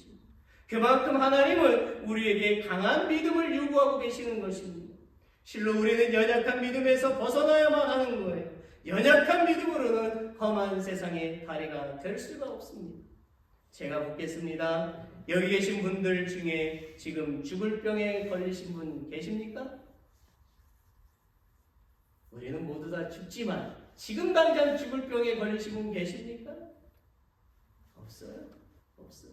그만큼 하나님은 우리에게 강한 믿음을 요구하고 계시는 것입니다. 실로 우리는 연약한 믿음에서 벗어나야만 하는 거예요. 연약한 믿음으로는 험한 세상의 다리가 될 수가 없습니다. 제가 묻겠습니다. 여기 계신 분들 중에 지금 죽을 병에 걸리신 분 계십니까? 우리는 모두 다 죽지만 지금 당장 죽을 병에 걸리신 분 계십니까? 없어요. 없어요.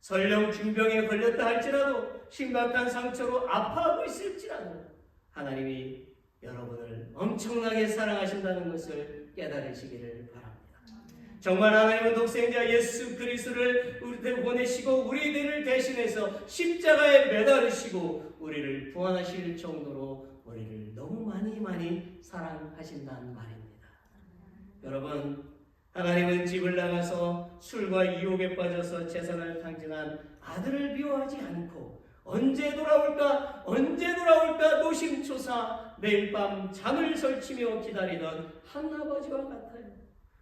설령 중병에 걸렸다 할지라도 심각한 상처로 아파하고 있을지라도 하나님이 여러분을 엄청나게 사랑하신다는 것을 깨달으시기를 바랍니다. 정말 하나님은 독생자 예수 그리스도를 우리들 보내시고 우리들을 대신해서 십자가에 매달으시고 우리를 구원하실 정도로 우리를 너무 많이 사랑하신다는 말입니다. 여러분, 하나님은 집을 나가서 술과 유혹에 빠져서 재산을 탕진한 아들을 미워하지 않고 언제 돌아올까 노심초사 매일 밤 잠을 설치며 기다리던 한 아버지와 같아요.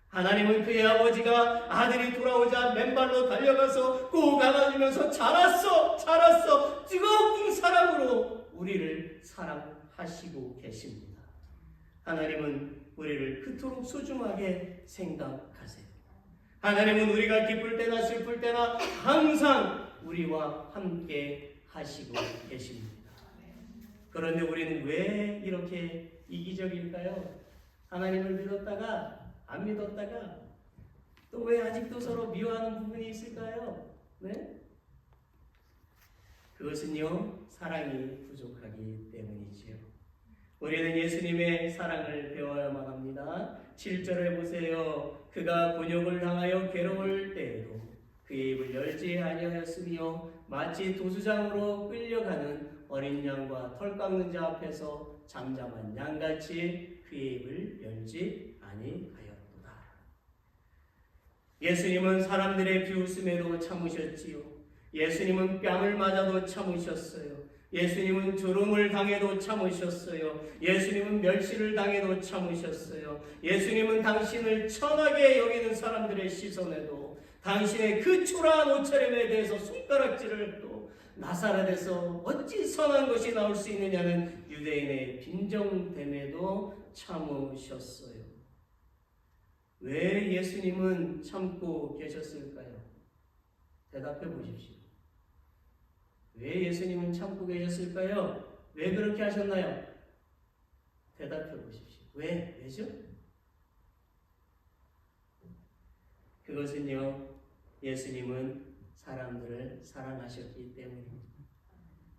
하나님은 그의 아버지가 아들이 돌아오자 맨발로 달려가서 꼭 안아주면서 자랐어 뜨거운 사랑으로 우리를 사랑하시고 계십니다. 하나님은 우리를 그토록 소중하게 생각하세요. 하나님은 우리가 기쁠 때나 슬플 때나 항상 우리와 함께 하시고 계십니다. 그런데 우리는 왜 이렇게 이기적일까요? 하나님을 믿었다가 안 믿었다가 또 왜 아직도 서로 미워하는 부분이 있을까요? 네? 그것은요, 사랑이 부족하기 때문이지요. 우리는 예수님의 사랑을 배워야만 합니다. 7절에 보세요. 그가 곤욕을 당하여 괴로울 때에도 그의 입을 열지 아니하였으며 마치 도수장으로 끌려가는 어린 양과 털 깎는 자 앞에서 잠잠한 양같이 그의 입을 열지 아니하였도다. 예수님은 사람들의 비웃음에도 참으셨지요. 예수님은 뺨을 맞아도 참으셨어요. 예수님은 조롱을 당해도 참으셨어요. 예수님은 멸시를 당해도 참으셨어요. 예수님은 당신을 천하게 여기는 사람들의 시선에도 당신의 그 초라한 옷차림에 대해서 손가락질을 해도 나사렛에서 어찌 선한 것이 나올 수 있느냐는 유대인의 빈정됨에도 참으셨어요. 왜 예수님은 참고 계셨을까요? 대답해 보십시오. 왜 예수님은 참고 계셨을까요? 왜 그렇게 하셨나요? 대답해 보십시오. 왜죠? 그것은요, 예수님은 사람들을 사랑하셨기 때문입니다.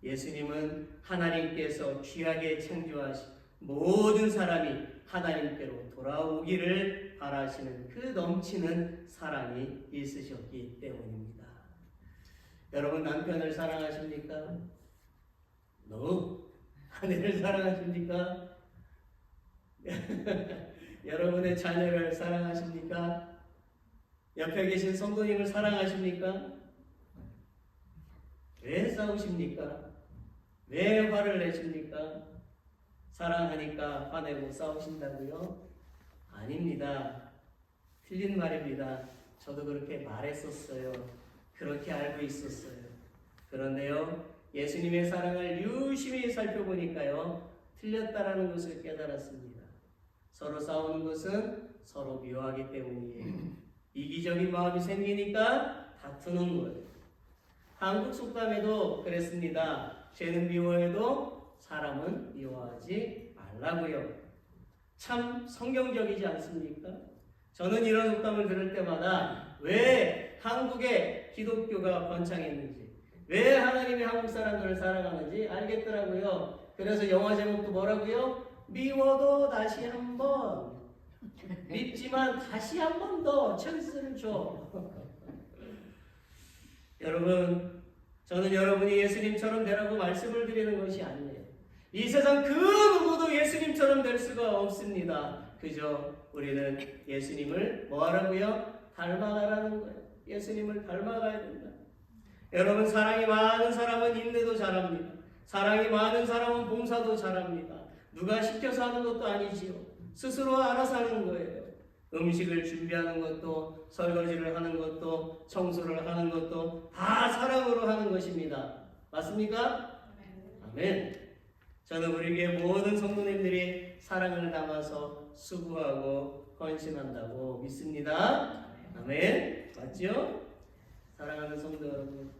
예수님은 하나님께서 귀하게 창조하신 모든 사람이 하나님께로 돌아오기를 바라시는 그 넘치는 사랑이 있으셨기 때문입니다. 여러분 남편을 사랑하십니까? No. 아내를 사랑하십니까? 여러분의 자녀를 사랑하십니까? 옆에 계신 성도님을 사랑하십니까? 왜 싸우십니까? 왜 화를 내십니까? 사랑하니까 화내고 싸우신다고요? 아닙니다. 틀린 말입니다. 저도 그렇게 말했었어요. 그렇게 알고 있었어요. 그런데요, 예수님의 사랑을 유심히 살펴보니까요, 틀렸다라는 것을 깨달았습니다. 서로 싸우는 것은 서로 미워하기 때문이에요. 이기적인 마음이 생기니까 다투는 거예요. 한국 속담에도 그랬습니다. 죄는 미워해도 사람은 미워하지 말라고요. 참 성경적이지 않습니까? 저는 이런 속담을 들을 때마다 왜 한국에 기독교가 번창했는지, 왜 하나님이 한국 사람들을 사랑하는지 알겠더라고요. 그래서 영화 제목도 뭐라고요? 미워도 다시 한번, 밉지만 다시 한 번 더 찬스를 줘. 여러분, 저는 여러분이 예수님처럼 되라고 말씀을 드리는 것이 아니에요. 이 세상 그 누구도 예수님처럼 될 수가 없습니다. 그저 우리는 예수님을 뭐하라고요? 닮아가라는 거예요. 예수님을 닮아가야 된다. 여러분, 사랑이 많은 사람은 인내도 잘합니다. 사랑이 많은 사람은 봉사도 잘합니다. 누가 시켜서 하는 것도 아니지요. 스스로 알아서 하는 거예요. 음식을 준비하는 것도, 설거지를 하는 것도, 청소를 하는 것도 다 사랑으로 하는 것입니다. 맞습니까? 아멘. 저는 우리 교회 모든 성도님들이 사랑을 담아서 수고하고 헌신한다고 믿습니다. 아멘. 맞죠? 사랑하는 성도 여러분,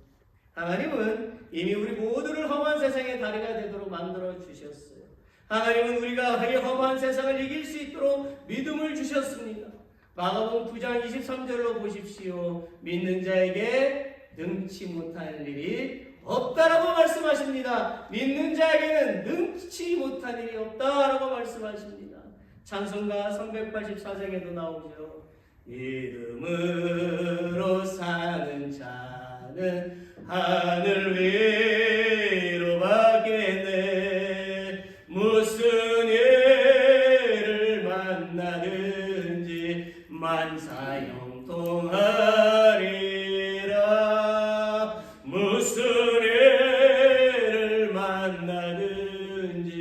하나님은 이미 우리 모두를 험한 세상의 다리가 되도록 만들어 주셨어요. 하나님은 우리가 이 험한 세상을 이길 수 있도록 믿음을 주셨습니다. 마가복음 9장 23절로 보십시오. 믿는 자에게 능치 못할 일이 없다라고 말씀하십니다. 믿는 자에게는 능치 못할 일이 없다라고 말씀하십니다. 찬송가 384장에도 나오죠. 믿음으로 사는 자는 하늘 위로 받겠네. 무슨 일을 만나든지 만사형통하리라. 무슨 일을 만나든지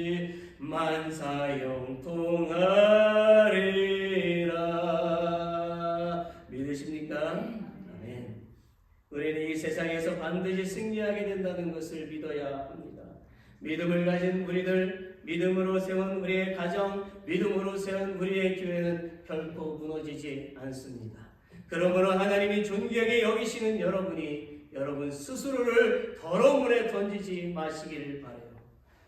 만사형통하리라. 믿으십니까? 아멘. 우리는 이 세상에서 반드시 승리하게 된다는 것을 믿어야 합니다. 믿음을 가진 우리들, 믿음으로 세운 우리의 가정, 믿음으로 세운 우리의 교회는 결코 무너지지 않습니다. 그러므로 하나님이 존귀하게 여기시는 여러분이 여러분 스스로를 더러운 물에 던지지 마시기를 바라요.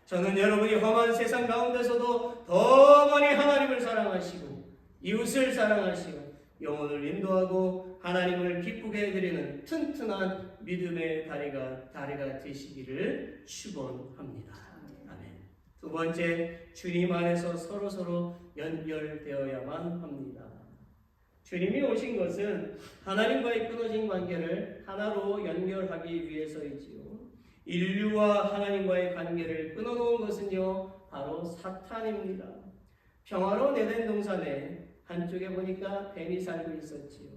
저는 여러분이 험한 세상 가운데서도 더 많이 하나님을 사랑하시고 이웃을 사랑하시고 영혼을 인도하고 하나님을 기쁘게 해드리는 튼튼한 믿음의 다리가 되시기를 축원합니다. 아멘. 두 번째, 주님 안에서 서로 연결되어야만 합니다. 주님이 오신 것은 하나님과의 끊어진 관계를 하나로 연결하기 위해서이지요. 인류와 하나님과의 관계를 끊어놓은 것은요, 바로 사탄입니다. 평화로운 에덴 동산에 한쪽에 보니까 뱀이 살고 있었지요.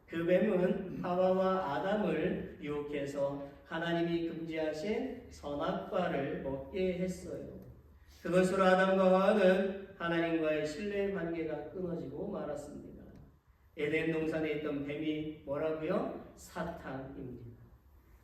그 뱀은 하와와 아담을 유혹해서 하나님이 금지하신 선악과를 먹게 했어요. 그것으로 아담과 하와는 하나님과의 신뢰 관계가 끊어지고 말았습니다. 에덴 동산에 있던 뱀이 뭐라고요? 사탄입니다.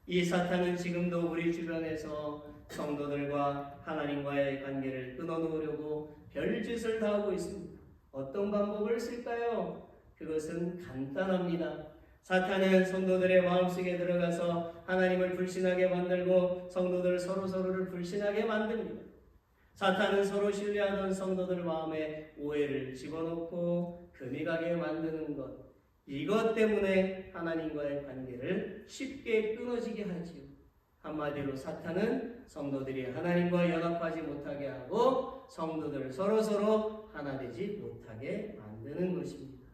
이 사탄은 지금도 우리 주변에서 성도들과 하나님과의 관계를 끊어놓으려고 별짓을 다 하고 있습니다. 어떤 방법을 쓸까요? 그것은 간단합니다. 사탄은 성도들의 마음속에 들어가서 하나님을 불신하게 만들고 성도들 서로를 불신하게 만듭니다. 사탄은 서로 신뢰하던 성도들 마음에 오해를 집어넣고 금이 가게 만드는 것, 이것 때문에 하나님과의 관계를 쉽게 끊어지게 하지요. 한마디로 사탄은 성도들이 하나님과 연합하지 못하게 하고 성도들 서로서로 하나 되지 못하게 만드는 것입니다.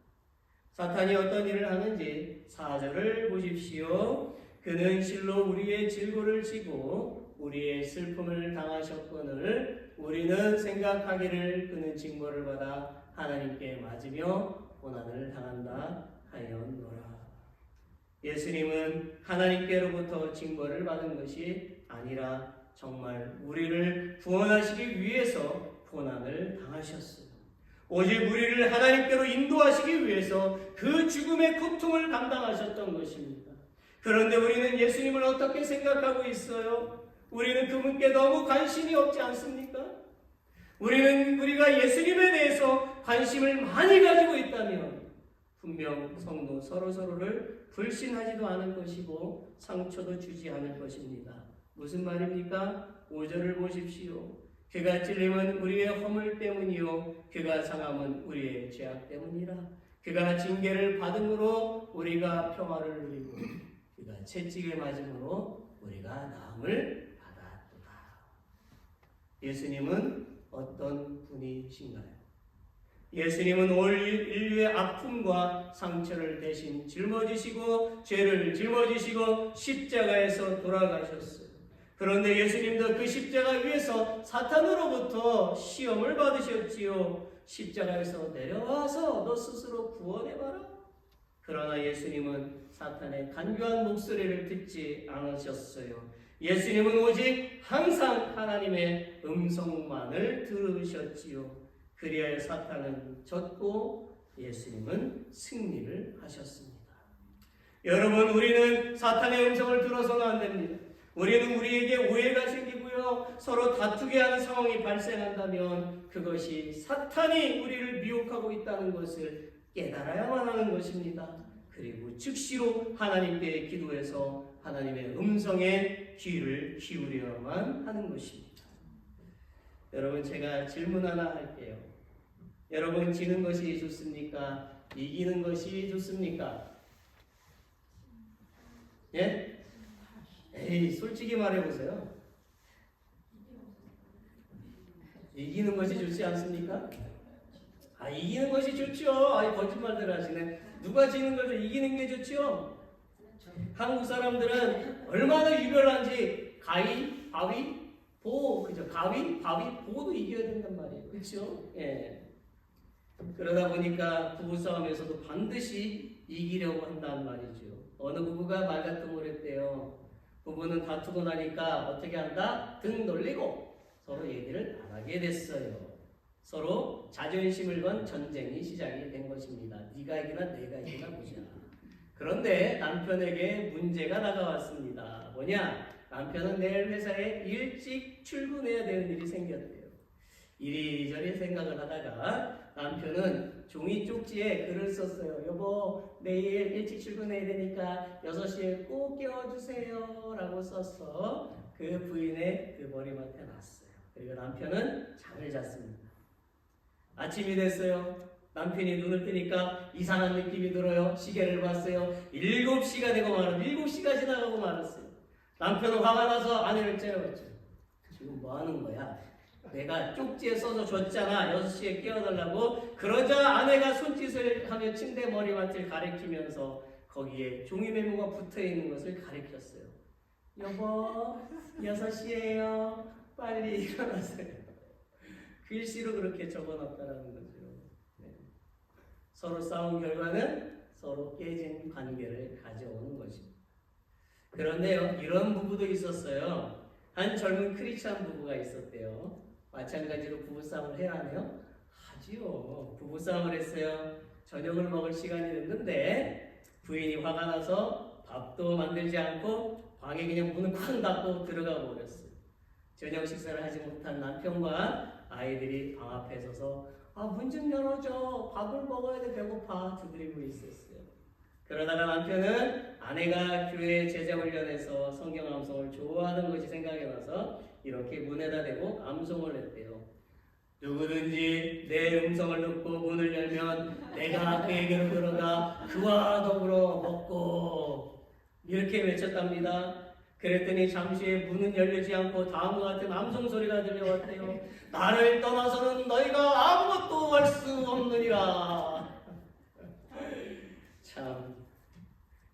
사탄이 어떤 일을 하는지 4절을 보십시오. 그는 실로 우리의 질고를 지고 우리의 슬픔을 당하셨거늘 우리는 생각하기를 그는 징벌을 받아 하나님께 맞으며 고난을 당한다 하였노라. 예수님은 하나님께로부터 징벌을 받은 것이 아니라 정말 우리를 구원하시기 위해서 고난을 당하셨어요. 오직 우리를 하나님께로 인도하시기 위해서 그 죽음의 고통을 감당하셨던 것입니다. 그런데 우리는 예수님을 어떻게 생각하고 있어요? 우리는 그분께 너무 관심이 없지 않습니까? 우리가 예수님에 대해서 관심을 많이 가지고 있다면 분명 성도 서로서로를 불신하지도 않을 것이고 상처도 주지 않을 것입니다. 무슨 말입니까? 5절을 보십시오. 그가 찔림은 우리의 허물 때문이요 그가 상함은 우리의 죄악 때문이라. 그가 징계를 받음으로 우리가 평화를 누리고 그가 채찍에 맞음으로 우리가 나음을 받았도다. 예수님은 어떤 분이신가요? 예수님은 올 인류의 아픔과 상처를 대신 짊어지시고 죄를 짊어지시고 십자가에서 돌아가셨어요. 그런데 예수님도 그 십자가 위에서 사탄으로부터 시험을 받으셨지요. 십자가에서 내려와서 너 스스로 구원해봐라. 그러나 예수님은 사탄의 간교한 목소리를 듣지 않으셨어요. 예수님은 오직 항상 하나님의 음성만을 들으셨지요. 그리하여 사탄은 졌고 예수님은 승리를 하셨습니다. 여러분, 우리는 사탄의 음성을 들어서는 안 됩니다. 우리는 우리에게 오해가 생기고요, 서로 다투게 하는 상황이 발생한다면 그것이 사탄이 우리를 미혹하고 있다는 것을 깨달아야만 하는 것입니다. 그리고 즉시로 하나님께 기도해서 하나님의 음성에 귀를 기울여야만 하는 것입니다. 여러분, 제가 질문 하나 할게요. 여러분, 지는 것이 좋습니까? 이기는 것이 좋습니까? 예? 에이, 솔직히 말해보세요. 이기는 것이 좋지 않습니까? 아, 이기는 것이 좋죠. 아이, 거짓말들 하시네. 누가 지는 거죠? 이기는 게 좋죠. 한국 사람들은 얼마나 유별한지 가위, 바위, 보, 그죠? 가위, 바위, 보도 이겨야 된단 말이에요. 그렇죠? 예. 그러다 보니까 부부싸움에서도 반드시 이기려고 한단 말이죠. 어느 부부가 말다툼을 했대요. 부부는 다투고 나니까 어떻게 한다? 등 돌리고 서로 얘기를 안 하게 됐어요. 서로 자존심을 건 전쟁이 시작이 된 것입니다. 네가 이기나 내가 이기나 보자. 그런데 남편에게 문제가 다가왔습니다. 뭐냐? 남편은 내일 회사에 일찍 출근해야 되는 일이 생겼대요. 이리저리 생각을 하다가 남편은 종이 쪽지에 글을 썼어요. 여보, 내일 일찍 출근해야 되니까 6시에 꼭 깨워주세요 라고 써서 그 부인의 그 머리맡에 놨어요. 그리고 남편은 잠을 잤습니다. 아침이 됐어요. 남편이 눈을 뜨니까 이상한 느낌이 들어요. 시계를 봤어요. 7시가 되고 말았어요. 7시가 지나가고 말았어요. 남편은 화가 나서 아내를 째려봤죠. 지금 뭐 하는 거야? 내가 쪽지에 써서 줬잖아. 6시에 깨워달라고. 그러자 아내가 손짓을 하며 침대 머리맡을 가리키면서 거기에 종이 메모가 붙어있는 것을 가리켰어요. 여보, 6시에요. 빨리 일어나세요. 글씨로 그렇게 적어놨다라는 거죠. 네. 서로 싸운 결과는 서로 깨진 관계를 가져오는 것입니다. 그런데요, 이런 부부도 있었어요. 한 젊은 크리스찬 부부가 있었대요. 마찬가지로 부부싸움을 해야 하네요? 하지요. 부부싸움을 했어요. 저녁을 먹을 시간이 됐는데 부인이 화가 나서 밥도 만들지 않고 방에 그냥 문을 쾅 닫고 들어가 버렸어요. 저녁 식사를 하지 못한 남편과 아이들이 방 앞에 서서 문 좀 열어줘. 밥을 먹어야 돼. 배고파. 두드리고 있었어요. 그러다가 남편은 아내가 교회 제자훈련에서 성경 암송을 좋아하는 것이 생각이 나서 이렇게 문에다 대고 암송을 했대요. 누구든지 내 음성을 듣고 문을 열면 내가 그에게로 들어가 그와 더불어 먹고 이렇게 외쳤답니다. 그랬더니 잠시 후에 문은 열리지 않고 다음과 같은 암송 소리가 들려왔대요. 나를 떠나서는 너희가 아무것도 할 수 없느니라. 참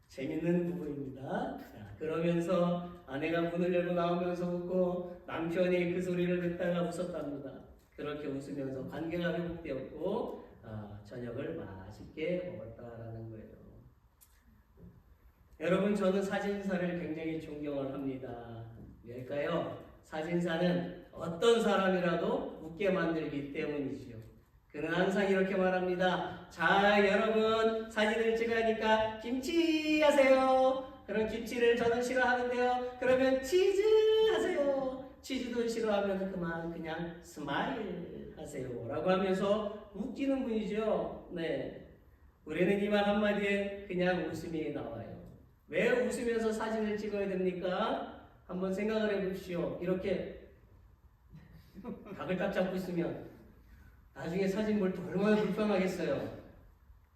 재밌는 부분입니다. 자, 그러면서 아내가 문을 열고 나오면서 웃고 남편이 그 소리를 듣다가 웃었답니다. 그렇게 웃으면서 관계가 회복되었고 저녁을 맛있게 먹었다라는 거예요. 여러분, 저는 사진사를 굉장히 존경을 합니다. 왜일까요? 사진사는 어떤 사람이라도 웃게 만들기 때문이지요. 그는 항상 이렇게 말합니다. 자, 여러분 사진을 찍으니까 김치 하세요. 그럼 김치를 저는 싫어하는데요. 그러면 치즈 하세요. 치즈도 싫어하면 그냥 스마일 하세요. 라고 하면서 웃기는 분이죠. 네, 우리는 이 말 한마디에 그냥 웃음이 나와요. 왜 웃으면서 사진을 찍어야 됩니까? 한번 생각을 해보십시오. 이렇게 각을 딱 잡고 있으면 나중에 사진 볼 때 얼마나 불편하겠어요.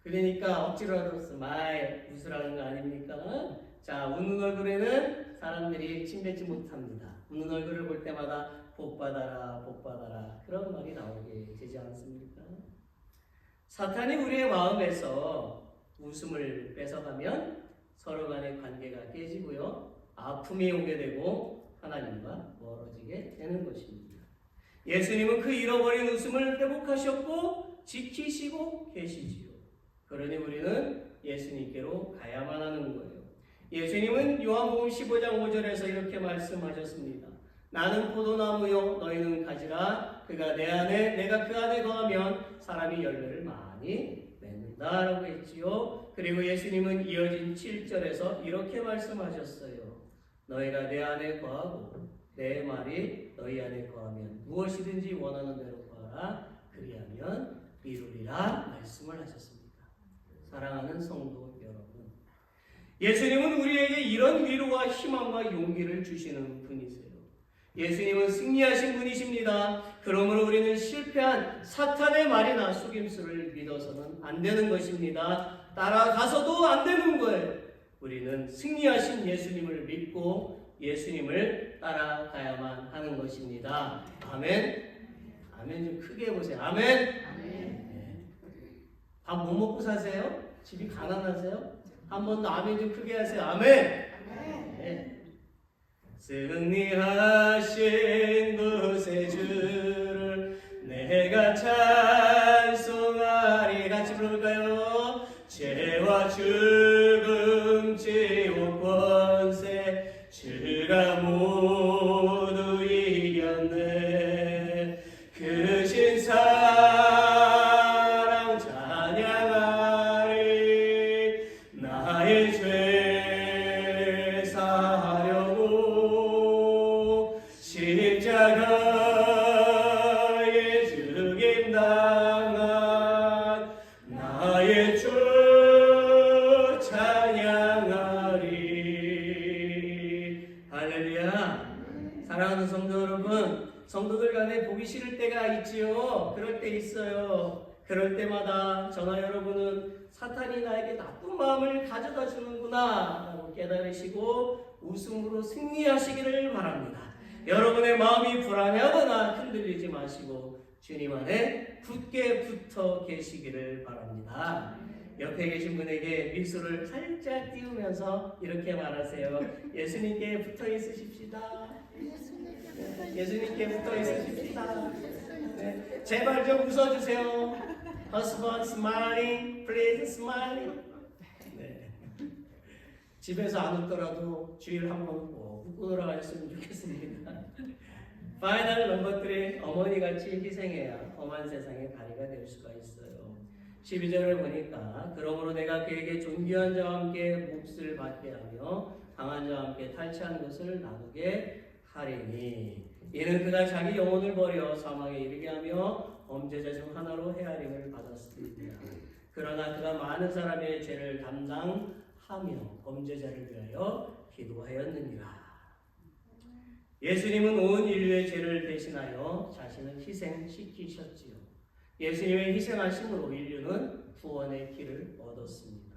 그러니까 억지로라도 스마일 웃으라는 거 아닙니까? 자, 웃는 얼굴에는 사람들이 침뱉지 못합니다. 웃는 얼굴을 볼 때마다 복 받아라, 복 받아라, 그런 말이 나오게 되지 않습니까? 사탄이 우리의 마음에서 웃음을 뺏어가면 서로 간의 관계가 깨지고요, 아픔이 오게 되고 하나님과 멀어지게 되는 것입니다. 예수님은 그 잃어버린 웃음을 회복하셨고 지키시고 계시지요. 그러니 우리는 예수님께로 가야만 하는 거예요. 예수님은 요한복음 15장 5절에서 이렇게 말씀하셨습니다. 나는 포도나무요 너희는 가지라. 그가 내 안에 내가 그 안에 거하면 사람이 열매를 많이 맺는다라고 했지요. 그리고 예수님은 이어진 7절에서 이렇게 말씀하셨어요. 너희가 내 안에 거하고 내 말이 너희 안에 거하면 무엇이든지 원하는 대로 구하라. 그리하면 이루리라 말씀을 하셨습니다. 사랑하는 성도 여러분, 예수님은 우리에게 이런 위로와 희망과 용기를 주시는 분이세요. 예수님은 승리하신 분이십니다. 그러므로 우리는 실패한 사탄의 말이나 속임수를 믿어서는 안 되는 것입니다. 따라가서도 안 되는 거예요. 우리는 승리하신 예수님을 믿고 예수님을 따라가야만 하는 것입니다. 아멘. 아멘 좀 크게 해보세요. 아멘. 네. 밥 못 먹고 사세요? 집이 가난하세요? 한 번 더 아멘 좀 크게 하세요. 아멘. 네. 승리하신 그새 주를 내가 찬송하리. 같이 부를까요? 죄와 죽음 지옥 권세 주가 모두 이겼네. 그 신사랑 찬양하리. 나의 죄 사하려고 십자가에 죽임당한 나의 주 찬양하리. 할렐루야. 사랑하는 성도 여러분, 성도들 간에 보기 싫을 때가 있지요. 그럴 때 있어요. 그럴 때마다 저나 여러분은 사탄이 나에게 나쁜 마음을 가져다 주는구나 라고 깨달으시고 웃음으로 승리하시기를 바랍니다. 여러분의 마음이 불안해하거나 흔들리지 마시고 주님 안에 굳게 붙어 계시기를 바랍니다. 옆에 계신 분에게 미소를 살짝 띄우면서 이렇게 말하세요. 예수님께 붙어 있으십시다. 예수님께 붙어 있으십시다. 네. 제발 좀 웃어주세요. Husband smiling, please smiling. 네. 집에서 안 웃더라도 주일 한번 꼭 웃고 돌아가셨으면 좋겠습니다. 파이널 넘버 3, 어머니같이 희생해야 험한 세상의 다리가 될 수가 있어요. 12절을 보니까 그러므로 내가 그에게 존귀한 자와 함께 몫을 받게 하며 강한 자와 함께 탈취한 것을 나누게 하리니 이는 그가 자기 영혼을 버려 사망에 이르게 하며 범죄자 중 하나로 헤아림을 받았습니다. 그러나 그가 많은 사람의 죄를 담당하며 범죄자를 위하여 기도하였느니라. 예수님은 온 인류의 죄를 대신하여 자신을 희생시키셨지요. 예수님의 희생하심으로 인류는 구원의 길을 얻었습니다.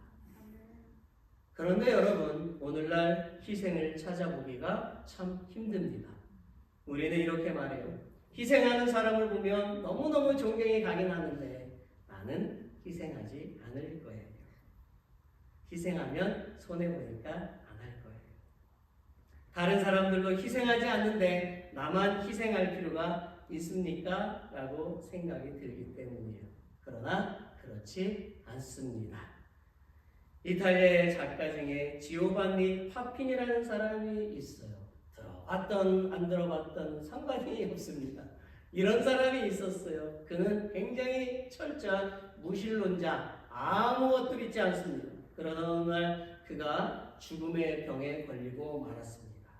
그런데 여러분, 오늘날 희생을 찾아보기가 참 힘듭니다. 우리는 이렇게 말해요. 희생하는 사람을 보면 너무너무 존경이 가긴 하는데 나는 희생하지 않을 거예요. 희생하면 손해보니까 안 할 거예요. 다른 사람들도 희생하지 않는데 나만 희생할 필요가 있습니까? 라고 생각이 들기 때문이에요. 그러나 그렇지 않습니다. 이탈리아의 작가 중에 지오반니 파피니라는 사람이 있어요. 들어봤던 안 들어봤던 상관이 없습니다. 이런 사람이 있었어요. 그는 굉장히 철저한 무신론자, 아무것도 믿지 않습니다. 그러던 어느 날 그가 죽음의 병에 걸리고 말았습니다.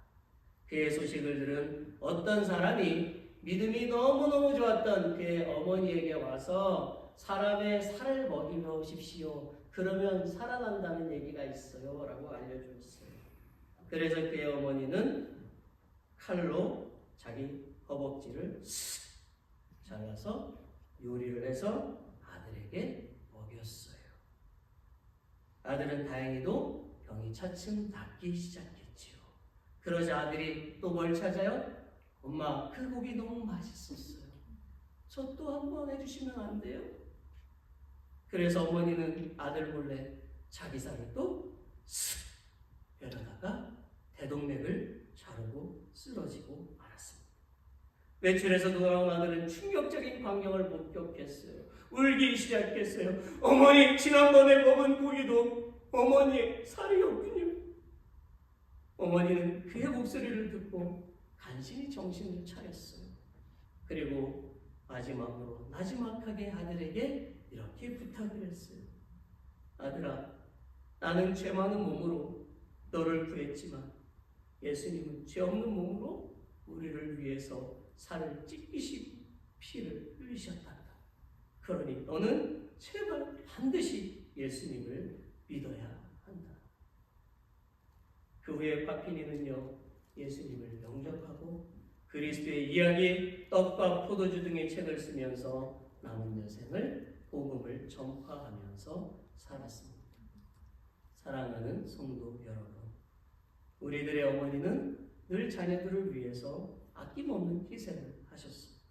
그의 소식을 들은 어떤 사람이 믿음이 너무너무 좋았던 그의 어머니에게 와서 사람의 살을 먹이십시오. 그러면 살아난다는 얘기가 있어요. 라고 알려주었어요. 그래서 그의 어머니는 칼로 자기 허벅지를 쓱 잘라서 요리를 해서 아들에게 먹였어요. 아들은 다행히도 병이 차츰 낫기 시작했지요. 그러자 아들이 또 뭘 찾아요? 엄마, 그 고기 너무 맛있었어요. 저 또 한 번 해주시면 안 돼요? 그래서 어머니는 아들 몰래 자기 살을 또 쓱 베려다가 대동맥을 자르고 쓰러지고 말았습니다. 외출해서 돌아온 아들은 충격적인 광경을 목격했어요. 울기 시작했어요. 어머니, 지난번에 먹은 고기도 어머니의 살이었군요. 어머니는 그의 목소리를 듣고 간신히 정신을 차렸어요. 그리고 마지막으로 나지막하게 아들에게 이렇게 부탁을 했어요. 아들아, 나는 죄 많은 몸으로 너를 구했지만 예수님은 죄 없는 몸으로 우리를 위해서 살을 찢기시 피를 흘리셨단다. 그러니 너는 제발 반드시 예수님을 믿어야 한다. 그 후에 파피니는요, 예수님을 영접하고 그리스도의 이야기, 떡과 포도주 등의 책을 쓰면서 남은 여생을 복음을 전파하면서 살았습니다. 사랑하는 성도 여러분, 우리들의 어머니는 늘 자녀들을 위해서 아낌없는 희생을 하셨습니다.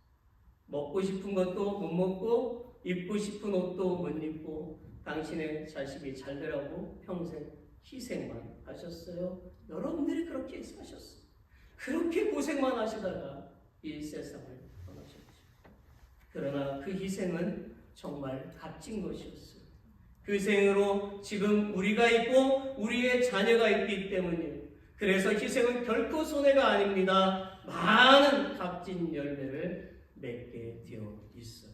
먹고 싶은 것도 못 먹고 입고 싶은 옷도 못 입고 당신의 자식이 잘 되라고 평생 희생만 하셨어요. 여러분들이 그렇게 사셨어요. 그렇게 고생만 하시다가 이 세상을 떠나셨죠. 그러나 그 희생은 정말 값진 것이었어요. 그 희생으로 지금 우리가 있고 우리의 자녀가 있기 때문이에요. 그래서 희생은 결코 손해가 아닙니다. 많은 값진 열매를 맺게 되어 있어요.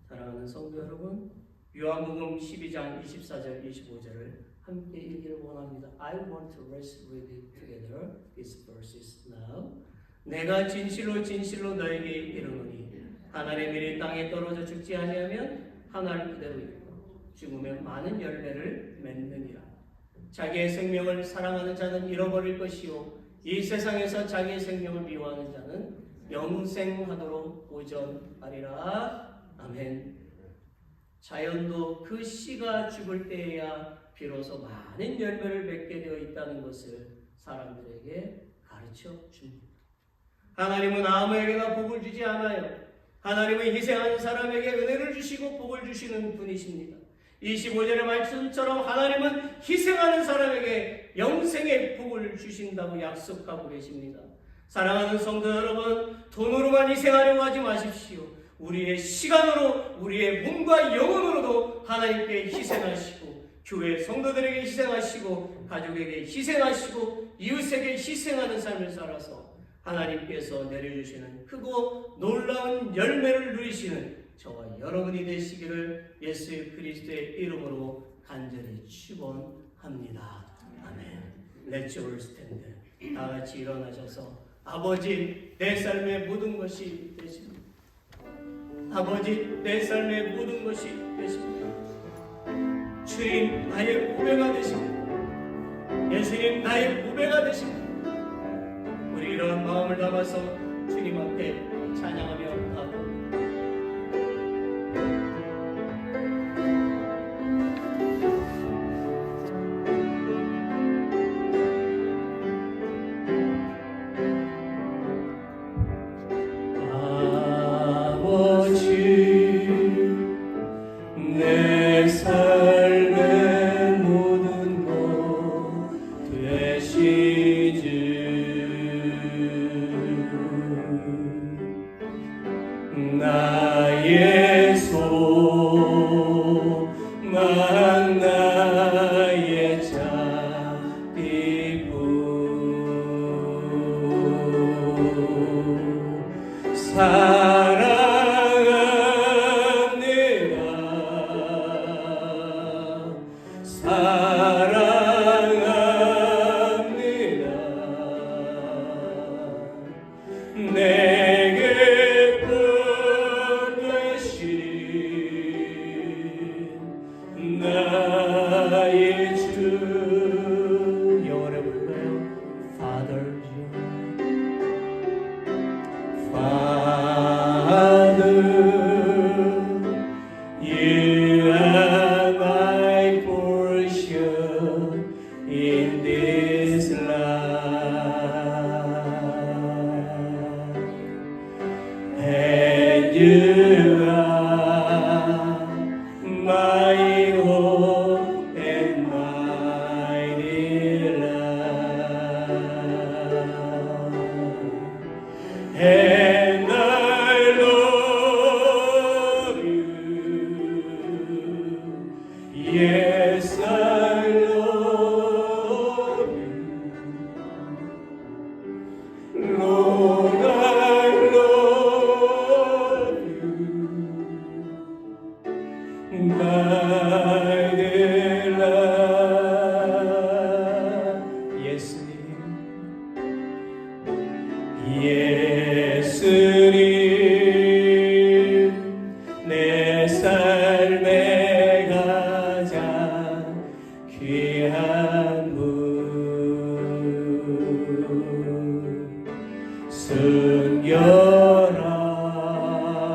사랑하는 성도 여러분, 요한복음 12장 24절 25절을 함께 읽기를 원합니다. I want to let's read it together. These verses now. 내가 진실로 진실로 너에게 이르노니 하나님의 일이 땅에 떨어져 죽지 아니하면 하나를 그대로 있고 죽으면 많은 열매를 맺느니라. 자기의 생명을 사랑하는 자는 잃어버릴 것이요 이 세상에서 자기의 생명을 미워하는 자는 영생하도록 보전하리라. 아멘. 자연도 그 씨가 죽을 때에야 비로소 많은 열매를 맺게 되어 있다는 것을 사람들에게 가르쳐 줍니다. 하나님은 아무에게나 복을 주지 않아요. 하나님은 희생하는 사람에게 은혜를 주시고 복을 주시는 분이십니다. 25절의 말씀처럼 하나님은 희생하는 사람에게 영생의 복을 주신다고 약속하고 계십니다. 사랑하는 성도 여러분, 돈으로만 희생하려고 하지 마십시오. 우리의 시간으로, 우리의 몸과 영혼으로도 하나님께 희생하시고 교회 성도들에게 희생하시고 가족에게 희생하시고 이웃에게 희생하는 삶을 살아서 하나님께서 내려주시는 크고 놀라운 열매를 누리시는 저와 여러분이 되시기를 예수 그리스도의 이름으로 간절히 축원합니다. 아멘. Let's all stand. 다 같이 일어나셔서 아버지, 내 삶의 모든 것이 되십니다. 아버지, 내 삶의 모든 것이 되십니다. 주님, 나의 보배가 되십니다. 예수님, 나의 보배가 되십니다. 이러한 마음을 담아서 주님 앞에 찬양하며 나아갑니다. 내 삶의 모든 것 되시주 나의 소망 나의 자비뿐 사랑합니다. 내게 분 되신 나의 주 영원해 볼까요? Father You are my portion in this life, and you are my hope and my delight, and I love you. Yes, I love you. Lord, I love you. My delight. 예수님, 예수님, 내 삶의 가장 귀한 분,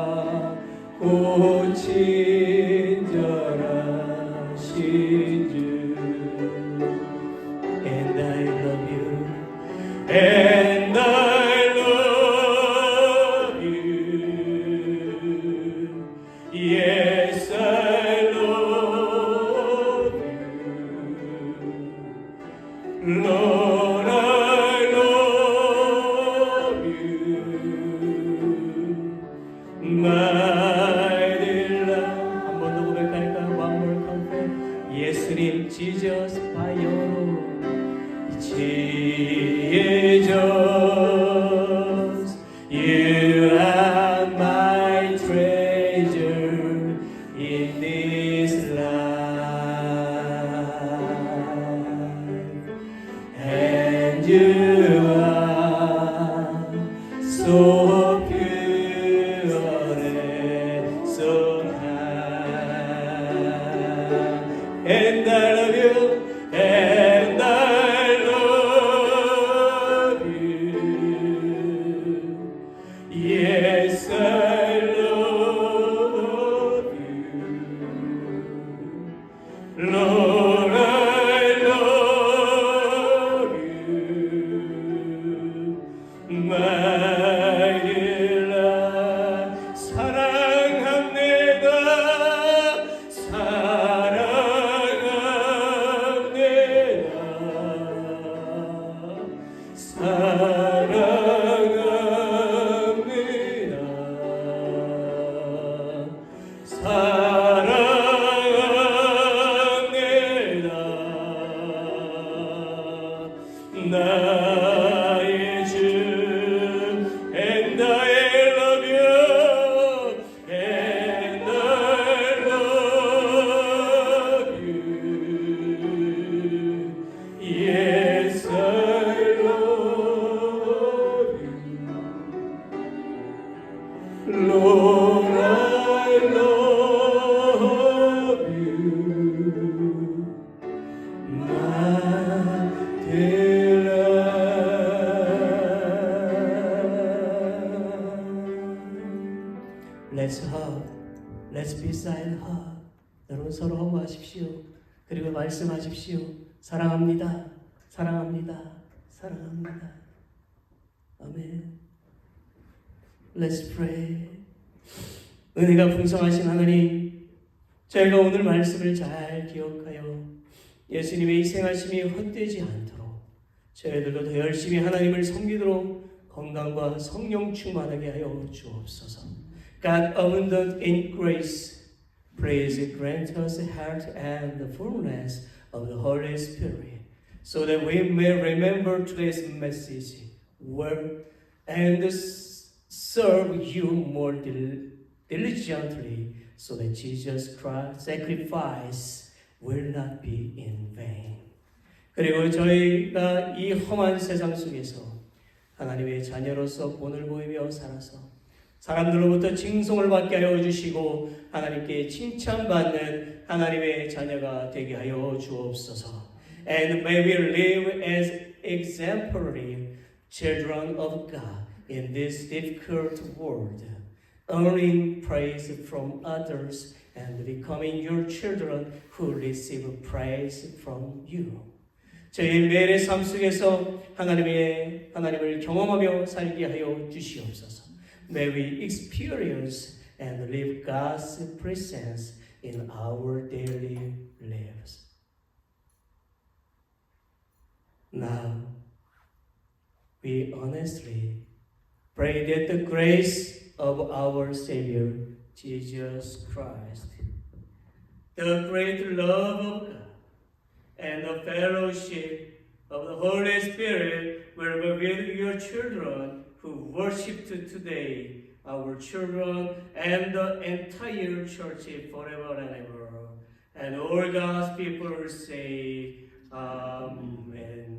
순결하고 친절하신 주, and I love you, and I love you. Yes, I love you. Lord, I love you. My delight. 한 번 더 고백할까요? One more confess. 예수님, Jesus, by your Jesus, you are my treasure in this life, and you are so pure and so high, and I love you, and I love you. Yes, I love you. Lord, I love you. My delight. 사랑합니다. 나의 주, and I love you, and I love you. Yes, I love you. Lord, I love you. My delight. 말씀하십시오. 사랑합니다. 사랑합니다. 사랑합니다. 아멘. Let's pray. 은혜가 풍성하신 하나님, 저희가 오늘 말씀을 잘 기억하여 예수님의 희생하심이 헛되지 않도록 저희들도 더 열심히 하나님을 섬기도록 건강과 성령 충만하게 하여 주옵소서. God abundant in grace, please grant us health and the fullness of the Holy Spirit, so that we may remember today's message well and serve you more diligently, so that Jesus Christ's sacrifice will not be in vain. 그리고 저희가 이 험한 세상 속에서 하나님의 자녀로서 본을 보이며 살아서 사람들로부터 칭송을 받게 하여 주시고 하나님께 칭찬받는 하나님의 자녀가 되게 하여 주옵소서. And may we live as exemplary children of God in this difficult world, earning praise from others and becoming your children who receive praise from you. 저희 매일의 삶 속에서 하나님을 경험하며 살게 하여 주시옵소서. May we experience and live God's presence in our daily lives. Now, we honestly pray that the grace of our Savior, Jesus Christ, the great love of God, and the fellowship of the Holy Spirit will be with your children who worship today, our children, and the entire church forever and ever. And all God's people say, Amen.